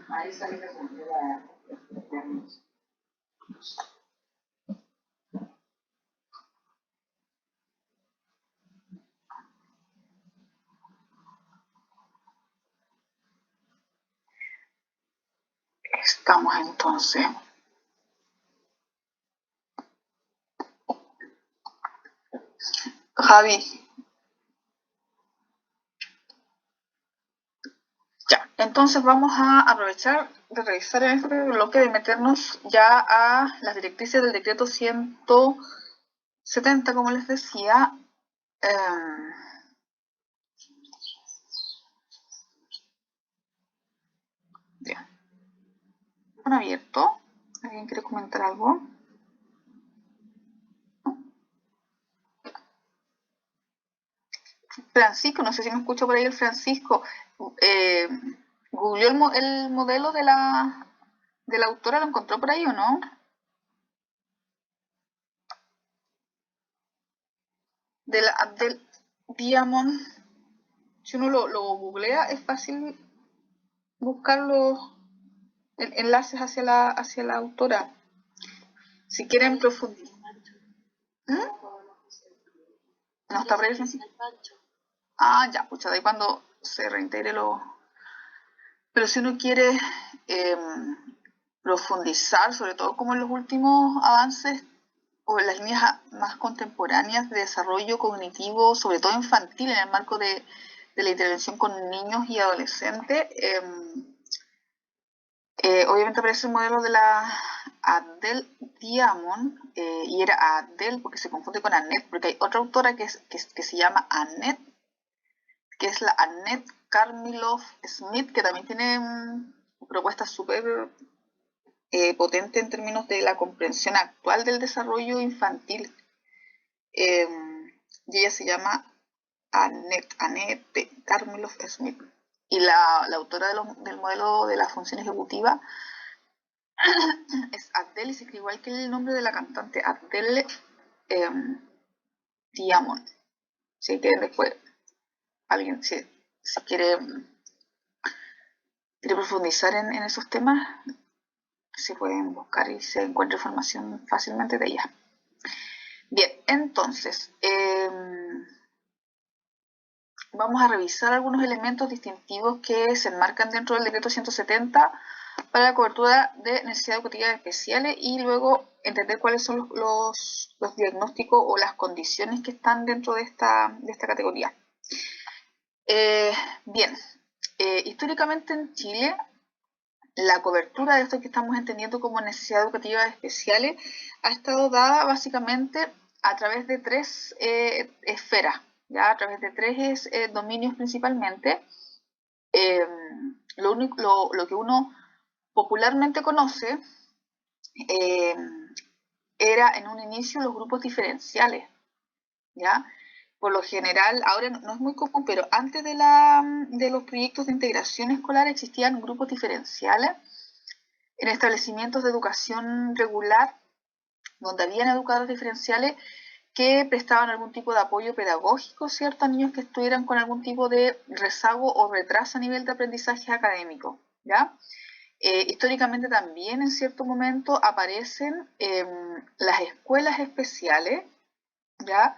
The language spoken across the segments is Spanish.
Ahí sale la frontera. Estamos entonces. Javi. Ya, entonces vamos a aprovechar de revisar en este bloque de meternos ya a las directrices del decreto 170, como les decía. Bien. Abierto. ¿Alguien quiere comentar algo? Francisco, no sé si me escucho por ahí el Francisco. ¿Googleó el modelo de la autora? ¿Lo encontró por ahí o no? De la Abdel Diamond. Si uno lo googlea, es fácil buscar los enlaces hacia la autora. Si quieren profundizar. ¿Mm? ¿No está por ahí, Francisco? Ah, ya, pucha, de ahí cuando se reintegre lo... Pero si uno quiere profundizar, sobre todo como en los últimos avances o en las líneas más contemporáneas de desarrollo cognitivo, sobre todo infantil, en el marco de la intervención con niños y adolescentes, obviamente aparece el modelo de la Adele Diamond, y era Adele porque se confunde con Annette, porque hay otra autora que se llama Annette, que es la Annette Karmilov Smith, que también tiene propuestas súper potentes en términos de la comprensión actual del desarrollo infantil. Y ella se llama Annette Karmilov Smith. Y la autora del modelo de la función ejecutiva es Adele, y se escribe igual que el nombre de la cantante, Adele Diamond. Si quieren después, alguien si quiere profundizar en esos temas, se pueden buscar y se encuentra información fácilmente de ella. Bien, entonces, vamos a revisar algunos elementos distintivos que se enmarcan dentro del decreto 170 para la cobertura de necesidades educativas especiales y luego entender cuáles son los diagnósticos o las condiciones que están dentro de esta categoría. Bien, históricamente en Chile la cobertura de esto que estamos entendiendo como necesidades educativas especiales ha estado dada básicamente a través de tres esferas, ¿ya? A través de tres dominios principalmente. Lo que uno popularmente conoce era en un inicio los grupos diferenciales, ¿ya? Por lo general, ahora no es muy común, pero antes de los proyectos de integración escolar existían grupos diferenciales en establecimientos de educación regular, donde habían educadores diferenciales que prestaban algún tipo de apoyo pedagógico, ¿cierto?, a niños que estuvieran con algún tipo de rezago o retraso a nivel de aprendizaje académico, ¿ya? Históricamente también en cierto momento aparecen las escuelas especiales, ¿ya?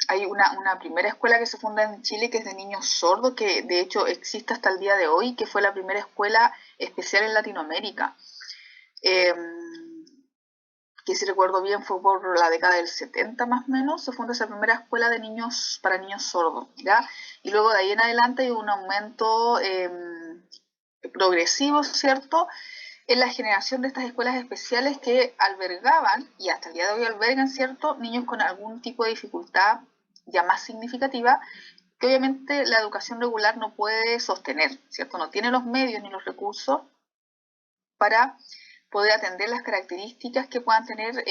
Hay una primera escuela que se funda en Chile que es de niños sordos, que de hecho existe hasta el día de hoy, que fue la primera escuela especial en Latinoamérica. Que si recuerdo bien fue por la década del 70 más o menos, se funda esa primera escuela de niños para niños sordos, ¿ya? Y luego de ahí en adelante hay un aumento progresivo, ¿cierto?, en la generación de estas escuelas especiales que albergaban, y hasta el día de hoy albergan, ¿cierto?, niños con algún tipo de dificultad ya más significativa, que obviamente la educación regular no puede sostener, ¿cierto? No tiene los medios ni los recursos para poder atender las características que puedan tener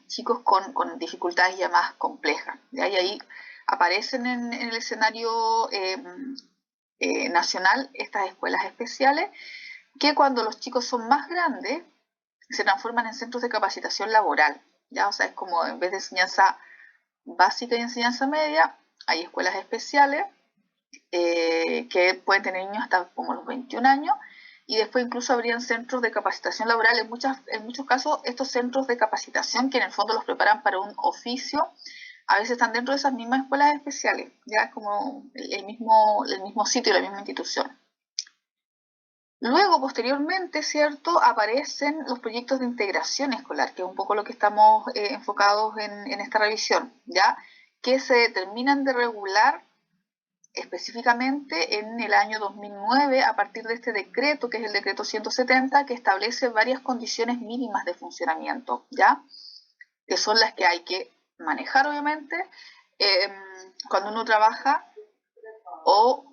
chicos con dificultades ya más complejas, ¿ya? Y ahí aparecen en el escenario nacional estas escuelas especiales, que cuando los chicos son más grandes se transforman en centros de capacitación laboral, ¿ya? O sea, es como en vez de enseñanza básica y enseñanza media, hay escuelas especiales que pueden tener niños hasta como los 21 años, y después incluso habrían centros de capacitación laboral. En muchos casos estos centros de capacitación, que en el fondo los preparan para un oficio, a veces están dentro de esas mismas escuelas especiales, ya como el mismo sitio, la misma institución. Luego, posteriormente, ¿cierto?, aparecen los proyectos de integración escolar, que es un poco lo que estamos enfocados en esta revisión, ¿ya?, que se terminan de regular específicamente en el año 2009 a partir de este decreto, que es el decreto 170, que establece varias condiciones mínimas de funcionamiento, ¿ya?, que son las que hay que manejar, obviamente, cuando uno trabaja o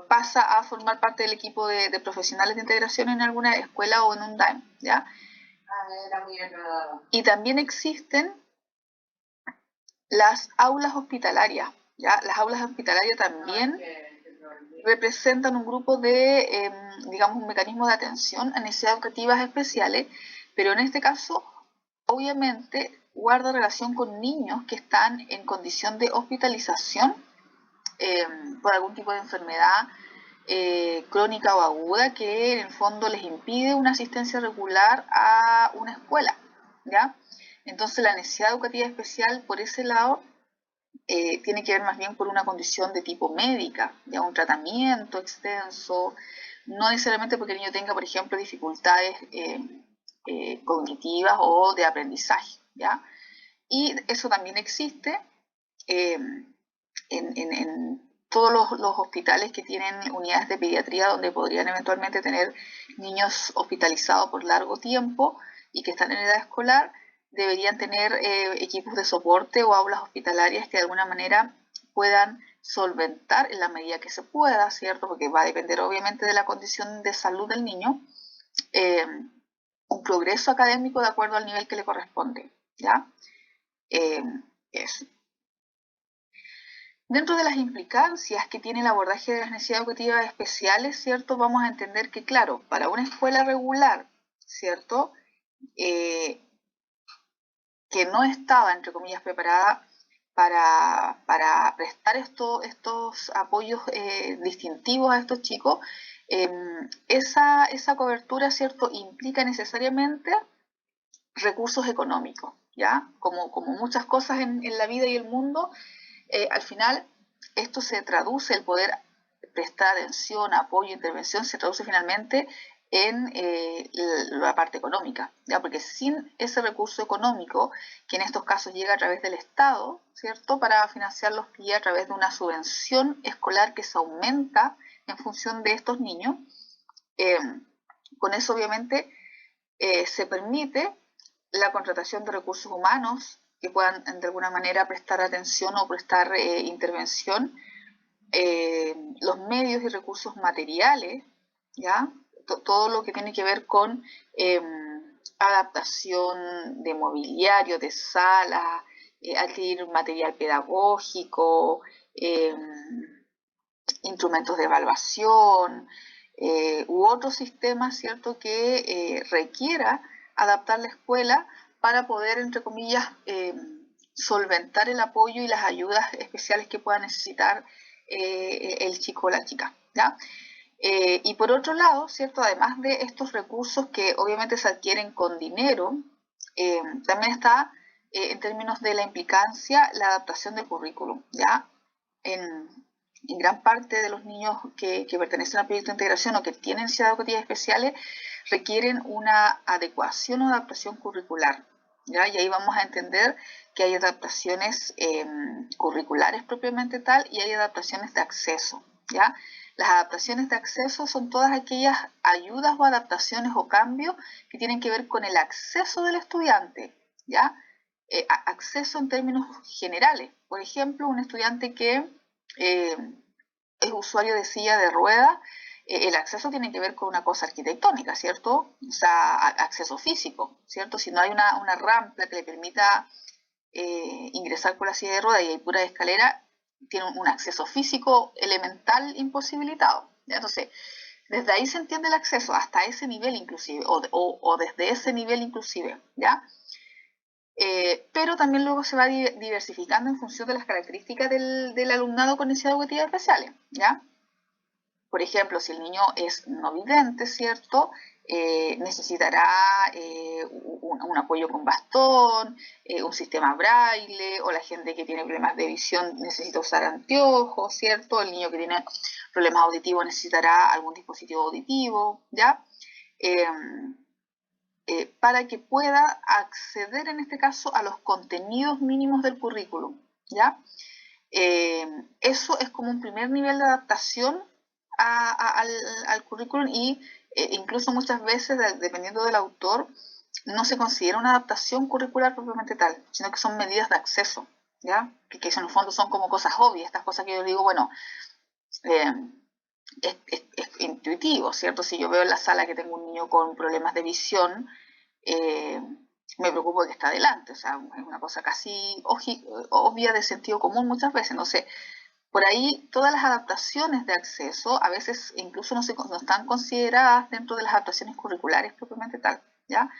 pasa a formar parte del equipo de profesionales de integración en alguna escuela o en un DAIM, ¿ya? Y también existen las aulas hospitalarias, ¿ya? Las aulas hospitalarias también representan un grupo de, digamos, un mecanismo de atención a necesidades educativas especiales, pero en este caso, obviamente, guarda relación con niños que están en condición de hospitalización por algún tipo de enfermedad crónica o aguda que en el fondo les impide una asistencia regular a una escuela, ¿ya? Entonces la necesidad educativa especial por ese lado tiene que ver más bien por una condición de tipo médica, ya un tratamiento extenso, no necesariamente porque el niño tenga, por ejemplo, dificultades cognitivas o de aprendizaje, ¿ya? Y eso también existe en todos los hospitales que tienen unidades de pediatría donde podrían eventualmente tener niños hospitalizados por largo tiempo y que están en edad escolar, deberían tener equipos de soporte o aulas hospitalarias que de alguna manera puedan solventar en la medida que se pueda, ¿cierto? Porque va a depender obviamente de la condición de salud del niño, un progreso académico de acuerdo al nivel que le corresponde, ¿ya? Eso. Dentro de las implicancias que tiene el abordaje de las necesidades educativas especiales, ¿cierto?, vamos a entender que, claro, para una escuela regular, ¿cierto?, que no estaba, entre comillas, preparada para prestar estos apoyos distintivos a estos chicos, esa cobertura, ¿cierto?, implica necesariamente recursos económicos, ¿ya? Como muchas cosas en la vida y el mundo, al final esto se traduce, el poder prestar atención, apoyo, intervención, se traduce finalmente en la parte económica, ¿ya? Porque sin ese recurso económico, que en estos casos llega a través del Estado, ¿cierto?, para financiar los PIE a través de una subvención escolar que se aumenta en función de estos niños, con eso obviamente se permite la contratación de recursos humanos que puedan de alguna manera prestar atención o prestar intervención, los medios y recursos materiales, ¿ya? Todo lo que tiene que ver con adaptación de mobiliario, de salas, adquirir material pedagógico, instrumentos de evaluación u otros sistemas, ¿cierto?, que requiera adaptar la escuela para poder, entre comillas, solventar el apoyo y las ayudas especiales que pueda necesitar el chico o la chica, ¿ya? Y por otro lado, ¿cierto?, además de estos recursos que obviamente se adquieren con dinero, también está, en términos de la implicancia, la adaptación del currículum, ¿ya? En gran parte de los niños que pertenecen al proyecto de integración o que tienen necesidades educativas especiales requieren una adecuación o adaptación curricular, ¿ya? Y ahí vamos a entender que hay adaptaciones curriculares propiamente tal y hay adaptaciones de acceso, ¿ya? Las adaptaciones de acceso son todas aquellas ayudas o adaptaciones o cambios que tienen que ver con el acceso del estudiante, ¿ya? Acceso en términos generales. Por ejemplo, un estudiante que es usuario de silla de ruedas, el acceso tiene que ver con una cosa arquitectónica, ¿cierto? O sea, acceso físico, ¿cierto? Si no hay una rampa que le permita ingresar por la silla de ruedas y hay pura escalera, tiene un acceso físico elemental imposibilitado, ¿ya? Entonces, desde ahí se entiende el acceso, hasta ese nivel inclusive, o desde ese nivel inclusive, ¿ya? pero también luego se va diversificando en función de las características del alumnado con necesidades educativas especiales, ¿ya? Por ejemplo, si el niño es no vidente, ¿cierto? Necesitará un apoyo con bastón, un sistema braille, o la gente que tiene problemas de visión necesita usar anteojos, ¿cierto? El niño que tiene problemas auditivos necesitará algún dispositivo auditivo, ¿ya? Para que pueda acceder en este caso a los contenidos mínimos del currículum, ¿ya? Eso es como un primer nivel de adaptación al currículum y incluso muchas veces, dependiendo del autor, no se considera una adaptación curricular propiamente tal, sino que son medidas de acceso, ¿ya? Que en el fondo son como cosas obvias, estas cosas que yo digo, bueno, eh, es intuitivo, ¿cierto? Si yo veo en la sala que tengo un niño con problemas de visión, eh, me preocupo de que está adelante, o sea, es una cosa casi obvia de sentido común muchas veces, no sé. Por ahí todas las adaptaciones de acceso a veces incluso no están consideradas dentro de las adaptaciones curriculares propiamente tal, ¿ya?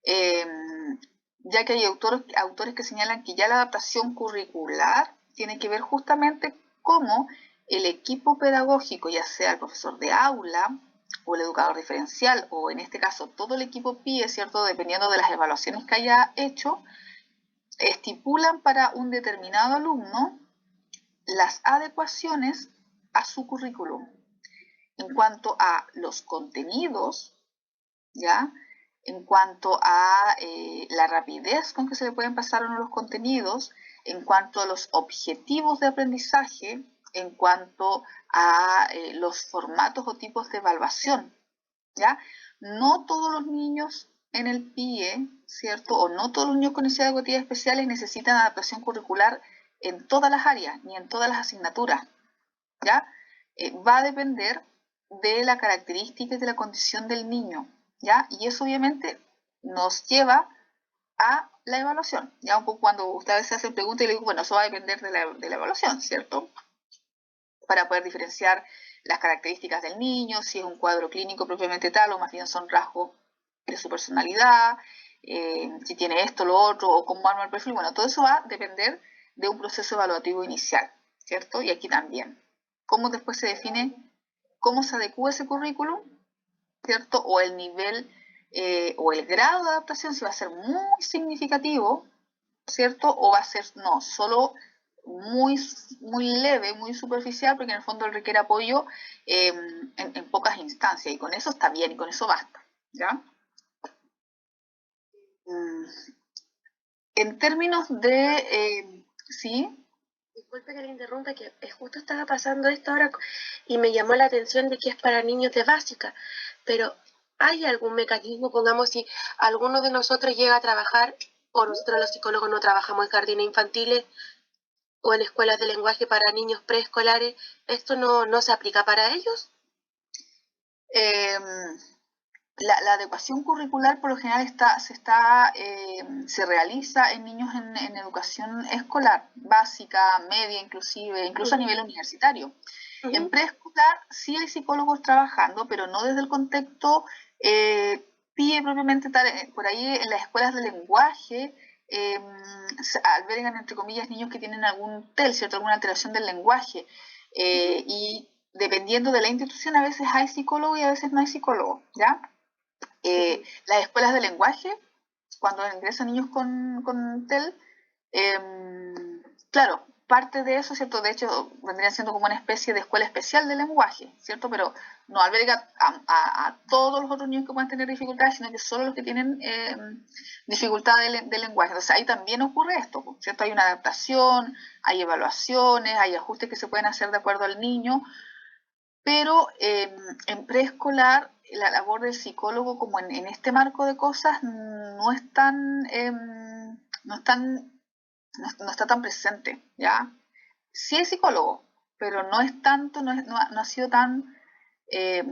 Eh, ya que hay autores que señalan que ya la adaptación curricular tiene que ver justamente cómo el equipo pedagógico, ya sea el profesor de aula o el educador diferencial, o en este caso todo el equipo PIE, ¿cierto? Dependiendo de las evaluaciones que haya hecho, estipulan para un determinado alumno las adecuaciones a su currículum en cuanto a los contenidos, ¿ya? En cuanto a la rapidez con que se le pueden pasar o no los contenidos, en cuanto a los objetivos de aprendizaje, en cuanto a los formatos o tipos de evaluación, ¿ya? No todos los niños en el PIE, ¿cierto? O no todos los niños con necesidades educativas especiales necesitan adaptación curricular en todas las áreas, ni en todas las asignaturas, ¿ya? Va a depender de la característica y de la condición del niño, ¿ya? Y eso obviamente nos lleva a la evaluación, ¿ya? Un poco cuando ustedes se hacen preguntas y le digo, bueno, eso va a depender de la evaluación, ¿cierto? Para poder diferenciar las características del niño, si es un cuadro clínico propiamente tal o más bien son rasgos de su personalidad, si tiene esto, lo otro, o cómo arma el perfil. Bueno, todo eso va a depender de un proceso evaluativo inicial, ¿cierto? Y aquí también. Cómo después se define, cómo se adecua ese currículum, ¿cierto? O el nivel o el grado de adaptación, si va a ser muy significativo, ¿cierto? O va a ser, no, solo muy, muy leve, muy superficial, porque en el fondo requiere apoyo en pocas instancias, y con eso está bien, y con eso basta, ¿ya? En términos de, sí, Disculpe que le interrumpa, que justo estaba pasando esto ahora y me llamó la atención de que es para niños de básica, pero ¿hay algún mecanismo, pongamos, si alguno de nosotros llega a trabajar, o nosotros los psicólogos no trabajamos en jardines infantiles o en escuelas de lenguaje para niños preescolares, esto no se aplica para ellos? eh, la adecuación curricular por lo general se realiza en niños en educación escolar, básica, media inclusive, incluso a nivel universitario. En preescolar sí hay psicólogos trabajando, pero no desde el contexto PIE propiamente tal. Por ahí en las escuelas de lenguaje se albergan, entre comillas, niños que tienen algún TEL, ¿cierto? Alguna alteración del lenguaje. Y dependiendo de la institución, a veces hay psicólogo y a veces no hay psicólogo, ¿ya? Las escuelas de lenguaje, cuando ingresan niños con TEL, claro, parte de eso, ¿cierto? De hecho, vendría siendo como una especie de escuela especial de lenguaje, ¿cierto? Pero no alberga a todos los otros niños que puedan tener dificultades, sino que solo los que tienen dificultad de lenguaje. Entonces ahí también ocurre esto, ¿cierto? Hay una adaptación, hay evaluaciones, hay ajustes que se pueden hacer de acuerdo al niño, pero en preescolar la labor del psicólogo, como en este marco de cosas, no, no está tan presente, ¿ya? Sí es psicólogo, pero no es tanto, no ha sido tan eh,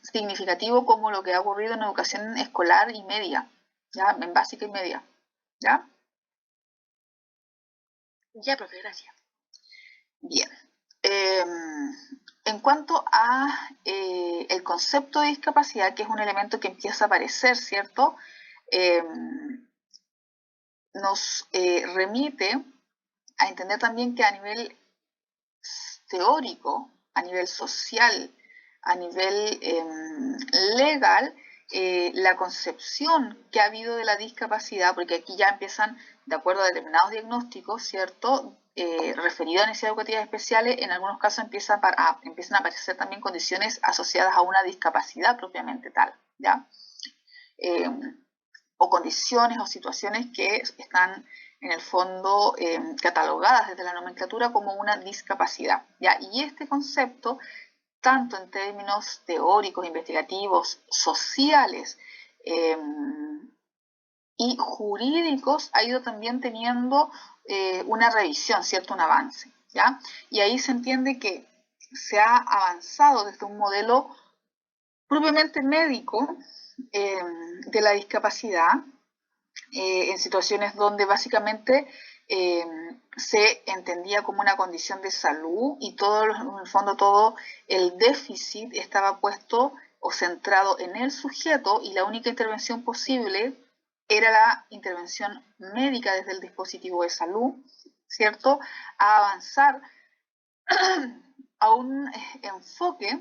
significativo como lo que ha ocurrido en educación escolar y media, ¿ya? En básica y media, ¿ya? Ya, profe, gracias. Bien. En cuanto a el concepto de discapacidad, que es un elemento que empieza a aparecer, ¿cierto? nos remite a entender también que a nivel teórico, a nivel social, a nivel legal, la concepción que ha habido de la discapacidad, porque aquí ya empiezan, de acuerdo a determinados diagnósticos, ¿cierto?, referidos a necesidades educativas especiales, en algunos casos empiezan a aparecer también condiciones asociadas a una discapacidad propiamente tal, ¿ya? O condiciones o situaciones que están en el fondo catalogadas desde la nomenclatura como una discapacidad, ¿ya? Y este concepto, tanto en términos teóricos, investigativos, sociales y jurídicos, ha ido también teniendo una revisión, ¿cierto? Un avance, ¿ya? Y ahí se entiende que se ha avanzado desde un modelo propiamente médico de la discapacidad, en situaciones donde básicamente se entendía como una condición de salud y todo, en el fondo todo el déficit estaba puesto o centrado en el sujeto, y la única intervención posible era la intervención médica desde el dispositivo de salud, ¿cierto? A avanzar a un enfoque,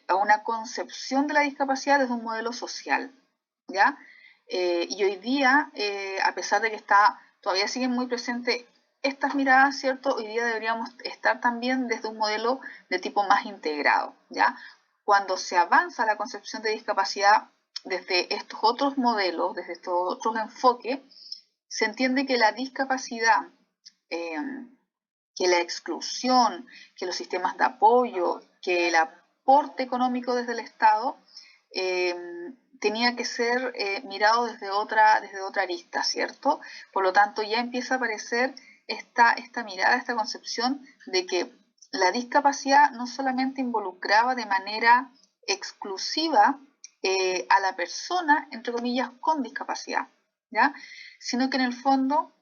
a una concepción de la discapacidad desde un modelo social, ¿ya? Y hoy día, a pesar de que todavía siguen muy presentes estas miradas, ¿cierto? Hoy día deberíamos estar también desde un modelo de tipo más integrado, ¿ya? Cuando se avanza la concepción de discapacidad desde estos otros modelos, desde estos otros enfoques, se entiende que la discapacidad, que la exclusión, que los sistemas de apoyo, que el aporte económico desde el Estado tenía que ser mirado desde otra arista, ¿cierto? Por lo tanto, ya empieza a aparecer esta mirada, esta concepción de que la discapacidad no solamente involucraba de manera exclusiva a la persona, entre comillas, con discapacidad, ¿ya? Sino que en el fondo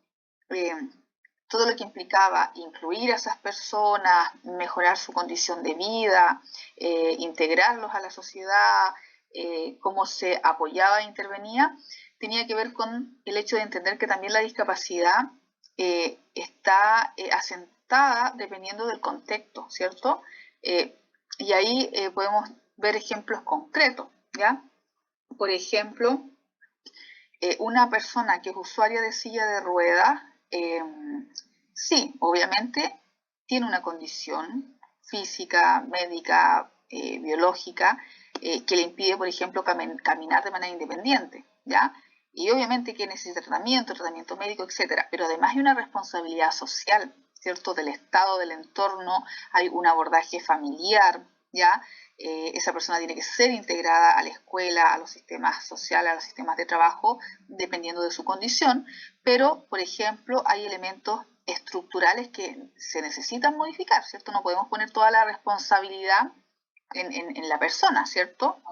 todo lo que implicaba incluir a esas personas, mejorar su condición de vida, integrarlos a la sociedad, cómo se apoyaba e intervenía, tenía que ver con el hecho de entender que también la discapacidad está asentada dependiendo del contexto, ¿cierto? Y ahí podemos ver ejemplos concretos, ¿ya? Por ejemplo, una persona que es usuaria de silla de ruedas, sí, obviamente tiene una condición física, médica, biológica, que le impide, por ejemplo, caminar de manera independiente, ¿ya? Y obviamente que necesita tratamiento médico, etcétera. Pero además hay una responsabilidad social, ¿cierto? Del Estado, del entorno, hay un abordaje familiar, ¿ya? Esa persona tiene que ser integrada a la escuela, a los sistemas sociales, a los sistemas de trabajo, dependiendo de su condición, pero, por ejemplo, hay elementos estructurales que se necesitan modificar, ¿cierto? No podemos poner toda la responsabilidad en la persona, ¿cierto?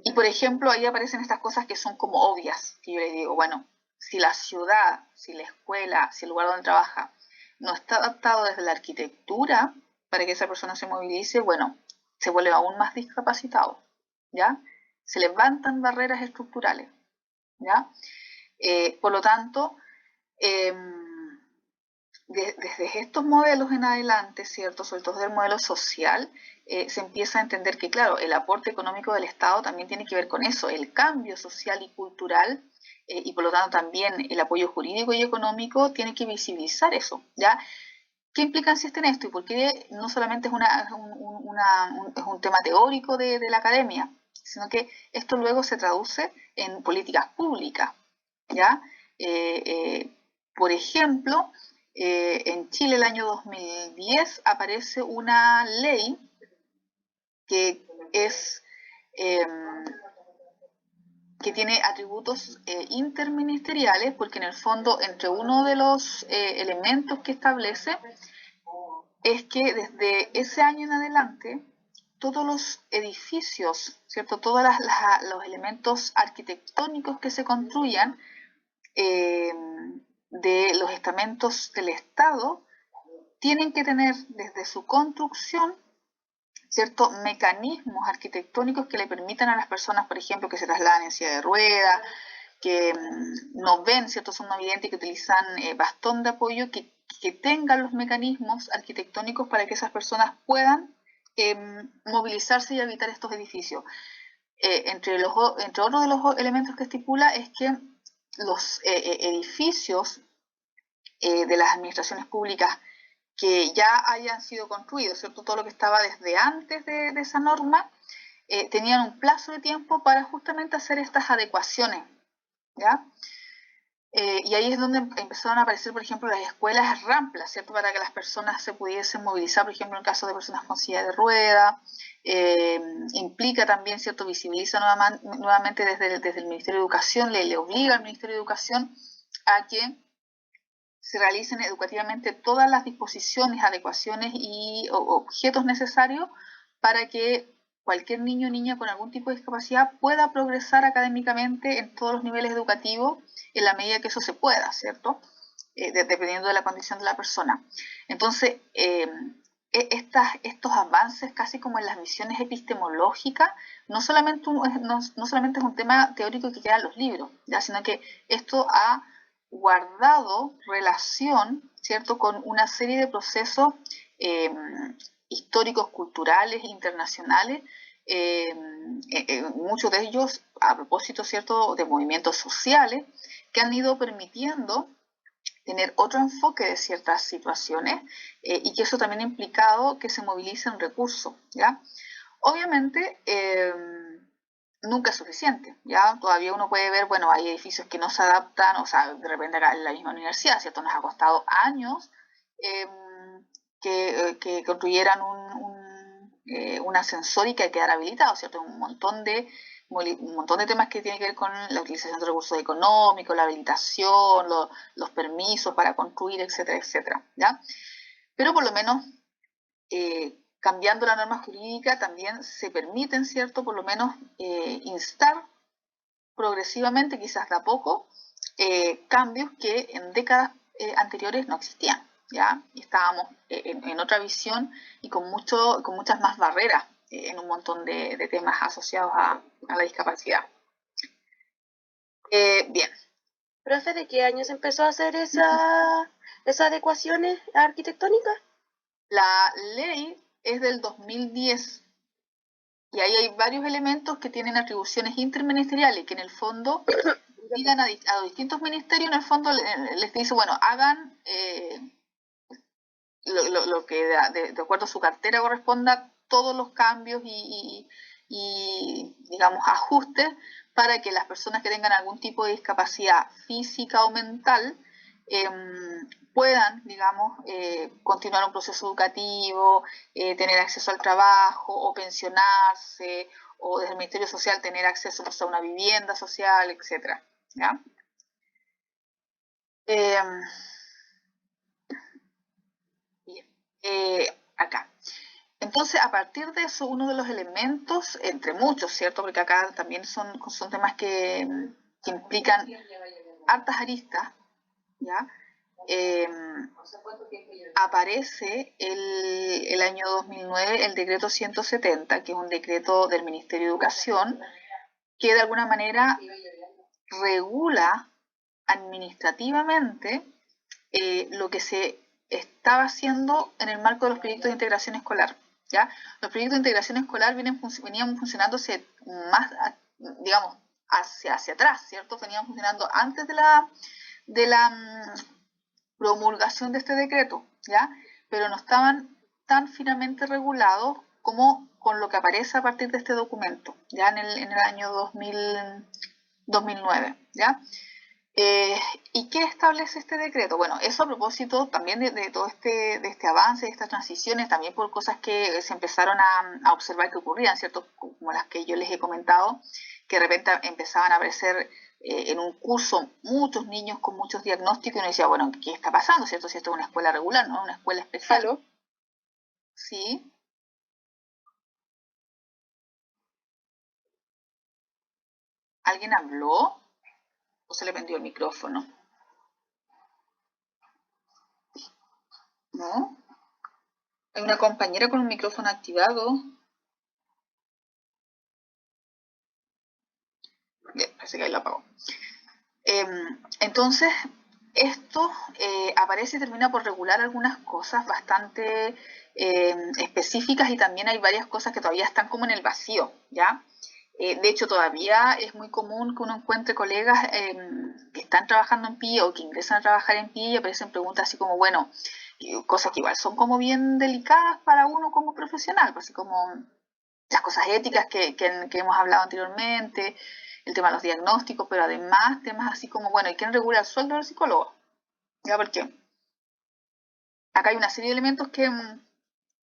Y, por ejemplo, ahí aparecen estas cosas que son como obvias, que yo les digo, bueno, si la ciudad, si la escuela, si el lugar donde trabaja no está adaptado desde la arquitectura para que esa persona se movilice, bueno, se vuelve aún más discapacitado, ¿ya? Se levantan barreras estructurales, ¿ya? Por lo tanto, desde estos modelos en adelante, ¿cierto? Sobre todo del modelo social, se empieza a entender que, claro, el aporte económico del Estado también tiene que ver con eso, el cambio social y cultural, y por lo tanto también el apoyo jurídico y económico tiene que visibilizar eso, ¿ya? ¿Qué implicancias tiene esto? Y por qué no solamente es un tema teórico de la academia, sino que esto luego se traduce en políticas públicas, ¿ya? Por ejemplo, en Chile el año 2010 aparece una ley que es que tiene atributos interministeriales, porque en el fondo entre uno de los elementos que establece es que desde ese año en adelante todos los edificios, ¿cierto? Todos los elementos arquitectónicos que se construyan de los estamentos del Estado tienen que tener desde su construcción ciertos mecanismos arquitectónicos que le permitan a las personas, por ejemplo, que se trasladan en silla de ruedas, no ven, ¿cierto? Son no videntes, que utilizan bastón de apoyo, que tengan los mecanismos arquitectónicos para que esas personas puedan movilizarse y habitar estos edificios. Entre otros de los elementos que estipula es que los edificios de las administraciones públicas que ya hayan sido construidos, ¿cierto? Todo lo que estaba desde antes de esa norma, tenían un plazo de tiempo para justamente hacer estas adecuaciones, ¿ya? Y ahí es donde empezaron a aparecer, por ejemplo, las escuelas ramplas, ¿cierto? Para que las personas se pudiesen movilizar, por ejemplo, en el caso de personas con silla de rueda. Implica también, ¿cierto? Visibiliza nuevamente desde el Ministerio de Educación, le obliga al Ministerio de Educación a que se realicen educativamente todas las disposiciones, adecuaciones y objetos necesarios para que cualquier niño o niña con algún tipo de discapacidad pueda progresar académicamente en todos los niveles educativos en la medida que eso se pueda, ¿cierto? Dependiendo de la condición de la persona. Entonces, estos avances casi como en las visiones epistemológicas, no solamente es un tema teórico que queda en los libros, ¿ya? Sino que esto ha guardado relación, ¿cierto?, con una serie de procesos históricos, culturales, internacionales, muchos de ellos a propósito, ¿cierto?, de movimientos sociales que han ido permitiendo tener otro enfoque de ciertas situaciones y que eso también ha implicado que se movilicen recursos, ¿ya? Obviamente, nunca es suficiente, ¿ya? Todavía uno puede ver, bueno, hay edificios que no se adaptan, o sea, de repente acá en la misma universidad, ¿cierto? Nos ha costado años que construyeran un ascensor y que quedara habilitado, ¿cierto? Un montón de temas que tienen que ver con la utilización de recursos económicos, la habilitación, los permisos para construir, etcétera, etcétera, ¿ya? Pero por lo menos cambiando la norma jurídica también se permiten, ¿cierto?, por lo menos instar progresivamente, quizás de a poco, cambios que en décadas anteriores no existían, ¿ya? Y estábamos en otra visión y con muchas más barreras en un montón de temas asociados a la discapacidad. Bien. Profe, ¿de qué años empezó a hacer esas adecuaciones arquitectónicas? La ley es del 2010 y ahí hay varios elementos que tienen atribuciones interministeriales que en el fondo digan a los distintos ministerios, en el fondo les dice, bueno, hagan lo que de acuerdo a su cartera corresponda, todos los cambios y digamos, ajustes para que las personas que tengan algún tipo de discapacidad física o mental puedan, digamos, continuar un proceso educativo, tener acceso al trabajo o pensionarse, o desde el Ministerio Social tener acceso, pues, a una vivienda social, etcétera, ¿ya? Acá. Entonces, a partir de eso, uno de los elementos, entre muchos, ¿cierto? Porque acá también son temas que implican hartas aristas, ¿ya? Aparece el año 2009 el decreto 170, que es un decreto del Ministerio de Educación, que de alguna manera regula administrativamente lo que se estaba haciendo en el marco de los proyectos de integración escolar, ¿ya? Los proyectos de integración escolar venían funcionándose más, digamos, hacia atrás, ¿cierto? Venían funcionando antes de la promulgación de este decreto, ¿ya? Pero no estaban tan finamente regulados como con lo que aparece a partir de este documento, ya en el año 2009, ¿ya? ¿Y qué establece este decreto? Bueno, eso a propósito también de todo de este avance, de estas transiciones, también por cosas que se empezaron a observar que ocurrían, ¿cierto? Como las que yo les he comentado, que de repente empezaban a aparecer en un curso muchos niños con muchos diagnósticos y uno decía, bueno, ¿qué está pasando? ¿Cierto? Si esto es una escuela regular, ¿no? Una escuela especial. ¿Aló? Sí. ¿Alguien habló? ¿O se le prendió el micrófono? ¿No? Hay una compañera con un micrófono activado. Bien, parece que ahí lo apagó. Entonces, esto aparece y termina por regular algunas cosas bastante específicas, y también hay varias cosas que todavía están como en el vacío, ¿ya? De hecho, todavía es muy común que uno encuentre colegas que están trabajando en PIE o que ingresan a trabajar en PIE y aparecen preguntas así como, bueno, cosas que igual son como bien delicadas para uno como profesional, pues así como las cosas éticas que hemos hablado anteriormente, el tema de los diagnósticos, pero además temas así como, bueno, ¿y quién regula el sueldo del psicólogo? ¿Ya? Porque acá hay una serie de elementos que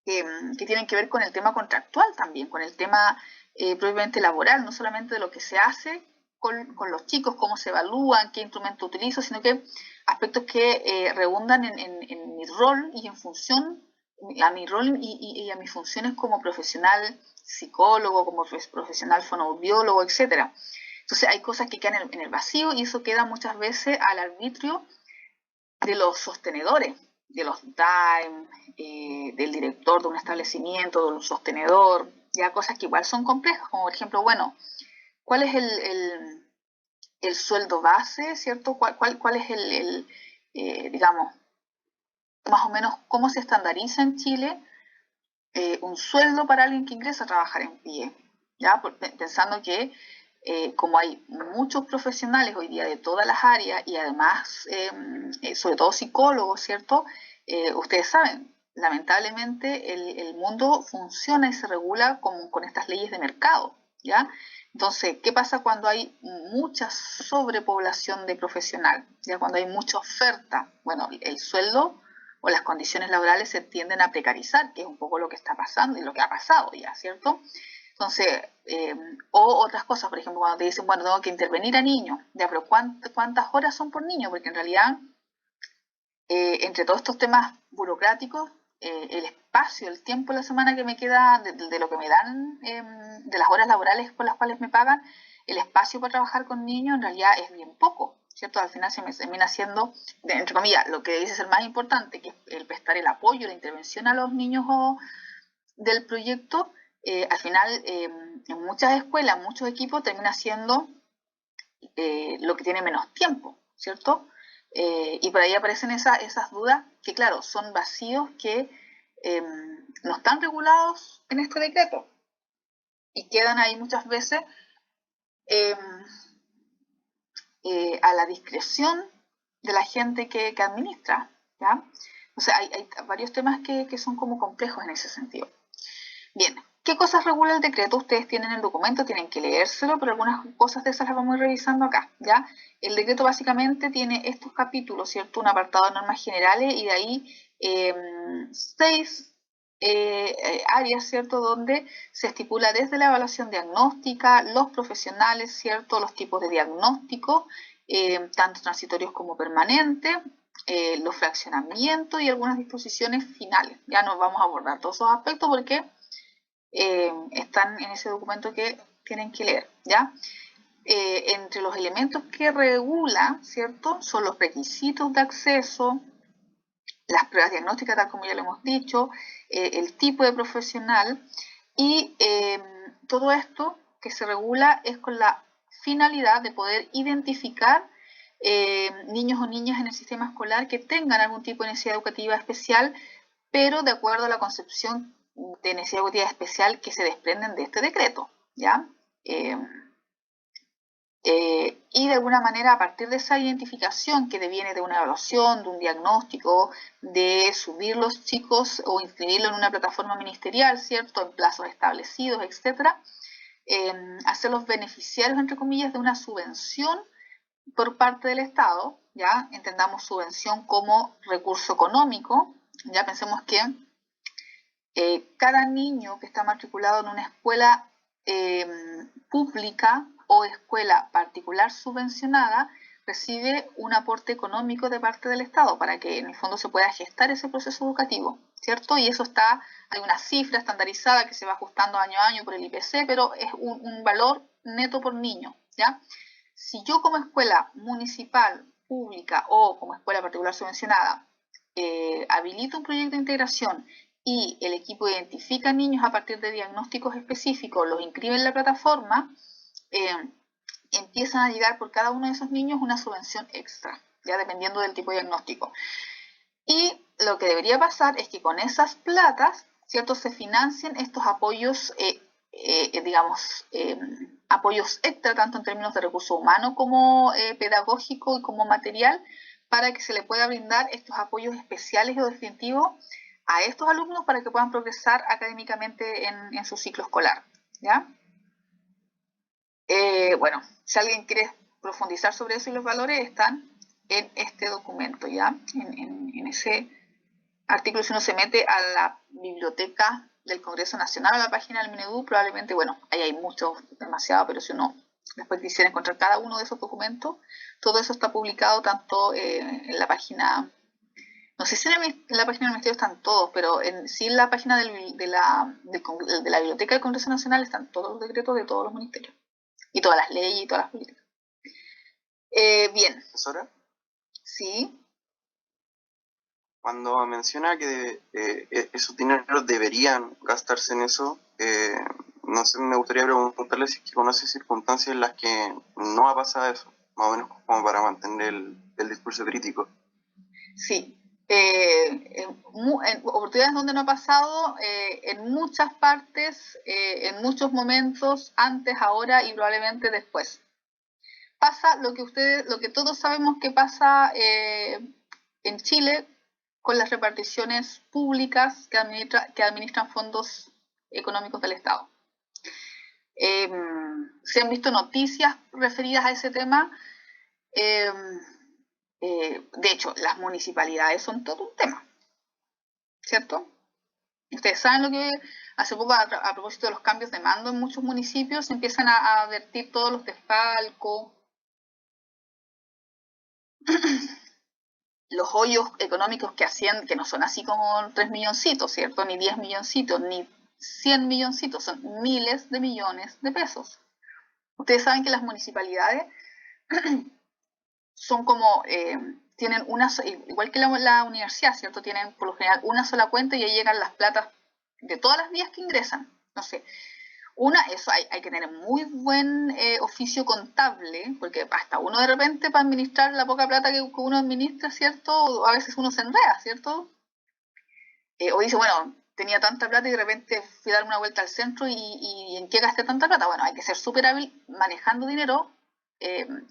tienen que ver con el tema contractual también, con el tema propiamente laboral, no solamente de lo que se hace con los chicos, cómo se evalúan, qué instrumento utilizo, sino que aspectos que redundan en mi rol y en función, a mi rol y a mis funciones como profesional psicólogo, como profesional fonoaudiólogo, etcétera. Entonces hay cosas que quedan en el vacío, y eso queda muchas veces al arbitrio de los sostenedores, de los DAIM, del director de un establecimiento, de un sostenedor, ya cosas que igual son complejas, como por ejemplo, bueno, ¿cuál es el sueldo base, ¿cierto? ¿Cuál es digamos, más o menos cómo se estandariza en Chile un sueldo para alguien que ingresa a trabajar en PIE? ¿Ya? Pensando que como hay muchos profesionales hoy día de todas las áreas, y además, sobre todo psicólogos, ¿cierto? Ustedes saben, lamentablemente el mundo funciona y se regula con estas leyes de mercado, ¿ya? Entonces, ¿qué pasa cuando hay mucha sobrepoblación de profesional? ¿Ya? Cuando hay mucha oferta, bueno, el sueldo o las condiciones laborales se tienden a precarizar, que es un poco lo que está pasando y lo que ha pasado ya, ¿cierto? Entonces, o otras cosas, por ejemplo, cuando te dicen, bueno, tengo que intervenir a niños, ya, pero ¿cuántas horas son por niño? Porque en realidad, entre todos estos temas burocráticos, el espacio, el tiempo de la semana que me queda, de lo que me dan, de las horas laborales por las cuales me pagan, el espacio para trabajar con niños en realidad es bien poco, ¿cierto? Al final se me termina haciendo, entre comillas, lo que dice ser más importante, que es el prestar el apoyo, la intervención a los niños del proyecto. Al final, en muchas escuelas, muchos equipos, termina siendo lo que tiene menos tiempo, ¿cierto? Y por ahí aparecen esas dudas que, claro, son vacíos que no están regulados en este decreto y quedan ahí muchas veces eh, a la discreción de la gente que administra, ¿ya? O sea, hay varios temas que son como complejos en ese sentido. Bien, ¿qué cosas regula el decreto? Ustedes tienen el documento, tienen que leérselo, pero algunas cosas de esas las vamos a ir revisando acá, ¿ya? El decreto básicamente tiene estos capítulos, ¿cierto? Un apartado de normas generales, y de ahí 6 áreas, ¿cierto? Donde se estipula desde la evaluación diagnóstica, los profesionales, ¿cierto? Los tipos de diagnóstico, tanto transitorios como permanentes, los fraccionamientos y algunas disposiciones finales. Ya nos vamos a abordar todos esos aspectos porque están en ese documento que tienen que leer, ¿ya? Entre los elementos que regula, ¿cierto? Son los requisitos de acceso, las pruebas diagnósticas, tal como ya lo hemos dicho, el tipo de profesional, y todo esto que se regula es con la finalidad de poder identificar niños o niñas en el sistema escolar que tengan algún tipo de necesidad educativa especial, pero de acuerdo a la concepción de necesidad educativa especial que se desprenden de este decreto, ¿ya? Y de alguna manera, a partir de esa identificación que deviene de una evaluación, de un diagnóstico, de subir los chicos o inscribirlos en una plataforma ministerial, ¿cierto?, en plazos establecidos, etcétera, hacerlos beneficiarios, entre comillas, de una subvención por parte del Estado, ya entendamos subvención como recurso económico. Ya pensemos que cada niño que está matriculado en una escuela pública o escuela particular subvencionada recibe un aporte económico de parte del Estado para que en el fondo se pueda gestar ese proceso educativo, ¿cierto? Y eso hay una cifra estandarizada que se va ajustando año a año por el IPC, pero es un valor neto por niño, ¿ya? Si yo como escuela municipal, pública o como escuela particular subvencionada habilito un proyecto de integración y el equipo identifica niños a partir de diagnósticos específicos, los inscribe en la plataforma, ¿qué empiezan a llegar por cada uno de esos niños una subvención extra, ya dependiendo del tipo de diagnóstico. Y lo que debería pasar es que con esas platas, ¿cierto?, se financien estos apoyos, digamos, apoyos extra, tanto en términos de recursos humanos como pedagógico y como material, para que se le pueda brindar estos apoyos especiales o definitivos a estos alumnos para que puedan progresar académicamente en su ciclo escolar, ¿ya? Bueno, si alguien quiere profundizar sobre eso y los valores, están en este documento, ¿ya? En ese artículo, si uno se mete a la biblioteca del Congreso Nacional, a la página del Minedu, probablemente, bueno, ahí hay mucho, demasiado, pero si uno después quisiera encontrar cada uno de esos documentos, todo eso está publicado tanto en la página, no sé si en la página del Ministerio están todos, pero sí en la página de la Biblioteca del Congreso Nacional están todos los decretos de todos los ministerios, y todas las leyes y todas las políticas. Bien. ¿Profesora? Sí. Cuando menciona que esos dineros deberían gastarse en eso, no sé, me gustaría preguntarle si es que conoce circunstancias en las que no ha pasado eso, más o menos como para mantener el discurso crítico. Sí. En oportunidades donde no ha pasado, en muchas partes, en muchos momentos, antes, ahora y probablemente después. Pasa lo que todos sabemos que pasa en Chile con las reparticiones públicas que administran fondos económicos del Estado. Se han visto noticias referidas a ese tema. De hecho, las municipalidades son todo un tema, ¿cierto? Ustedes saben lo que hace poco, a propósito de los cambios de mando en muchos municipios, se empiezan a advertir todos los desfalcos, los hoyos económicos que hacían, que no son así como 3 milloncitos, ¿cierto? Ni 10 milloncitos, ni 100 milloncitos, son miles de millones de pesos. Ustedes saben que las municipalidades son como, tienen una, igual que la universidad, ¿cierto? Tienen por lo general una sola cuenta y ahí llegan las platas de todas las vías que ingresan. No sé, eso hay que tener muy buen oficio contable, porque hasta uno de repente para administrar la poca plata que uno administra, ¿cierto? A veces uno se enreda, ¿cierto? O dice, bueno, tenía tanta plata y de repente fui a dar una vuelta al centro y ¿en qué gasté tanta plata? Bueno, hay que ser súper hábil manejando dinero.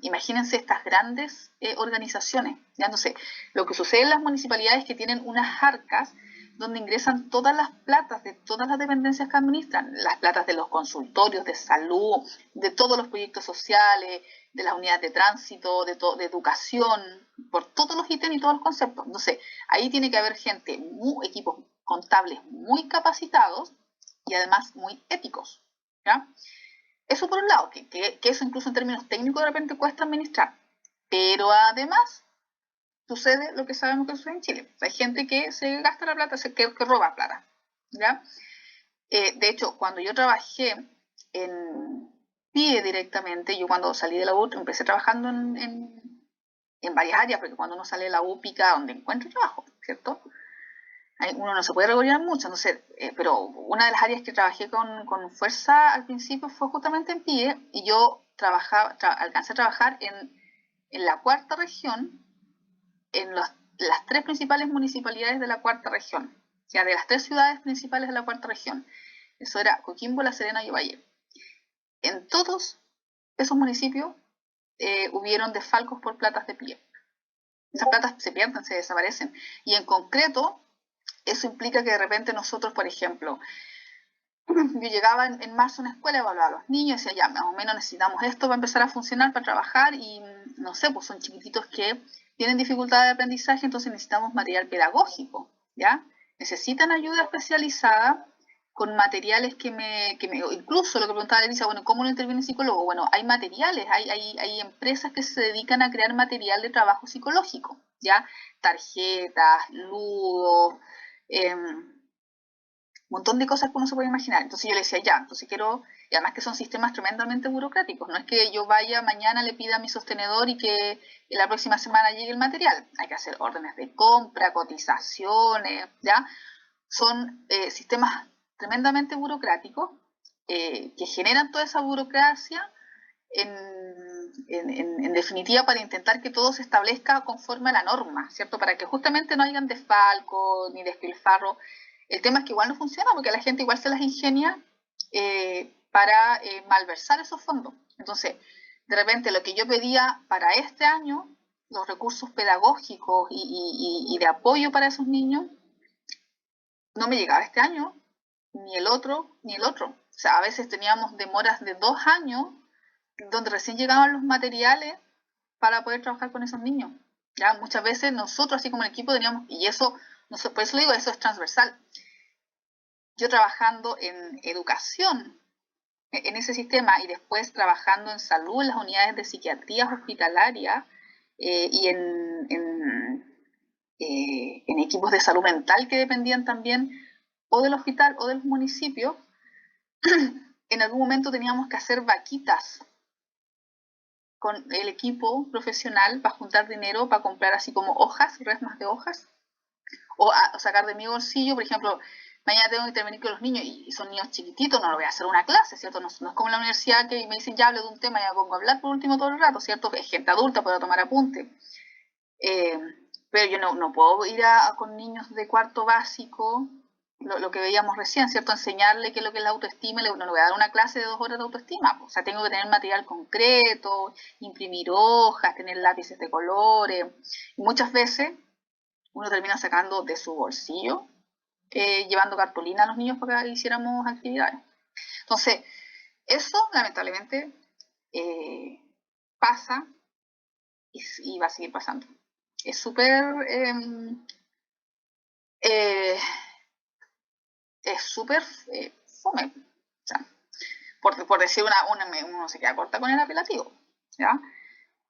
Imagínense estas grandes organizaciones. ¿Ya? Entonces, lo que sucede en las municipalidades es que tienen unas arcas donde ingresan todas las platas de todas las dependencias que administran, las platas de los consultorios de salud, de todos los proyectos sociales, de las unidades de tránsito, de educación, por todos los ítems y todos los conceptos. Entonces, ahí tiene que haber gente, equipos contables muy capacitados y además muy éticos. ¿Ya? Eso por un lado, que eso incluso en términos técnicos de repente cuesta administrar, pero además sucede lo que sabemos que sucede en Chile. Hay gente que se gasta la plata, que roba plata, ¿ya? De hecho, cuando yo trabajé en PIE directamente, yo cuando salí de la U empecé trabajando en varias áreas, porque cuando uno sale de la U pica donde encuentra trabajo, ¿cierto? Uno no se puede regodear mucho, no sé, pero una de las áreas que trabajé con fuerza al principio fue justamente en PIE, y yo alcancé a trabajar en la cuarta región, en las 3 principales municipalidades de la cuarta región, ya de las 3 ciudades principales de la cuarta región. Eso era Coquimbo, La Serena y Ovalle. En todos esos municipios hubieron desfalcos por platas de PIE. Esas platas se pierden, se desaparecen. Y en concreto, eso implica que de repente nosotros, por ejemplo, yo llegaba en marzo a una escuela, evaluaba a los niños y decía, ya, más o menos necesitamos esto para empezar a funcionar, para trabajar, y no sé, pues son chiquititos que tienen dificultad de aprendizaje, entonces necesitamos material pedagógico, ¿ya? Necesitan ayuda especializada con materiales incluso lo que preguntaba Elisa, bueno, ¿cómo lo interviene el psicólogo? Bueno, hay materiales, hay empresas que se dedican a crear material de trabajo psicológico, ¿ya? Tarjetas, ludos, montón de cosas que uno se puede imaginar. Entonces yo le decía, ya, entonces quiero, y además que son sistemas tremendamente burocráticos, no es que yo vaya mañana, le pida a mi sostenedor y que la próxima semana llegue el material, hay que hacer órdenes de compra, cotizaciones, ¿ya? Son sistemas tremendamente burocráticos que generan toda esa burocracia en definitiva para intentar que todo se establezca conforme a la norma, ¿cierto? Para que justamente no hayan desfalco ni despilfarro. El tema es que igual no funciona porque la gente igual se las ingenia para malversar esos fondos. Entonces, de repente lo que yo pedía para este año, los recursos pedagógicos y de apoyo para esos niños, no me llegaba este año, ni el otro, ni el otro. O sea, a veces teníamos demoras de 2 años donde recién llegaban los materiales para poder trabajar con esos niños. Ya muchas veces nosotros, así como el equipo, teníamos, y eso, no sé, por eso digo, eso es transversal. Yo trabajando en educación, en ese sistema, y después trabajando en salud, en las unidades de psiquiatría hospitalaria y en equipos de salud mental que dependían también o del hospital o del municipio, en algún momento teníamos que hacer vaquitas con el equipo profesional para juntar dinero, para comprar así como hojas, resmas de hojas, o sacar de mi bolsillo, por ejemplo, mañana tengo que intervenir con los niños y son niños chiquititos, no lo voy a hacer una clase, ¿cierto? No es como en la universidad que me dicen ya hablo de un tema y me pongo a hablar por último todo el rato, ¿cierto? Es gente adulta, puedo tomar apunte. Pero yo no puedo ir con niños de cuarto básico, lo que veíamos recién, ¿cierto? Enseñarle qué es lo que es la autoestima, no le voy a dar una clase de 2 horas de autoestima, o sea, tengo que tener material concreto, imprimir hojas, tener lápices de colores, y muchas veces uno termina sacando de su bolsillo, llevando cartulina a los niños para que hiciéramos actividades. Entonces, eso lamentablemente pasa y va a seguir pasando. Es súper fome. O sea, por decir uno se queda corta con el apelativo, ¿ya?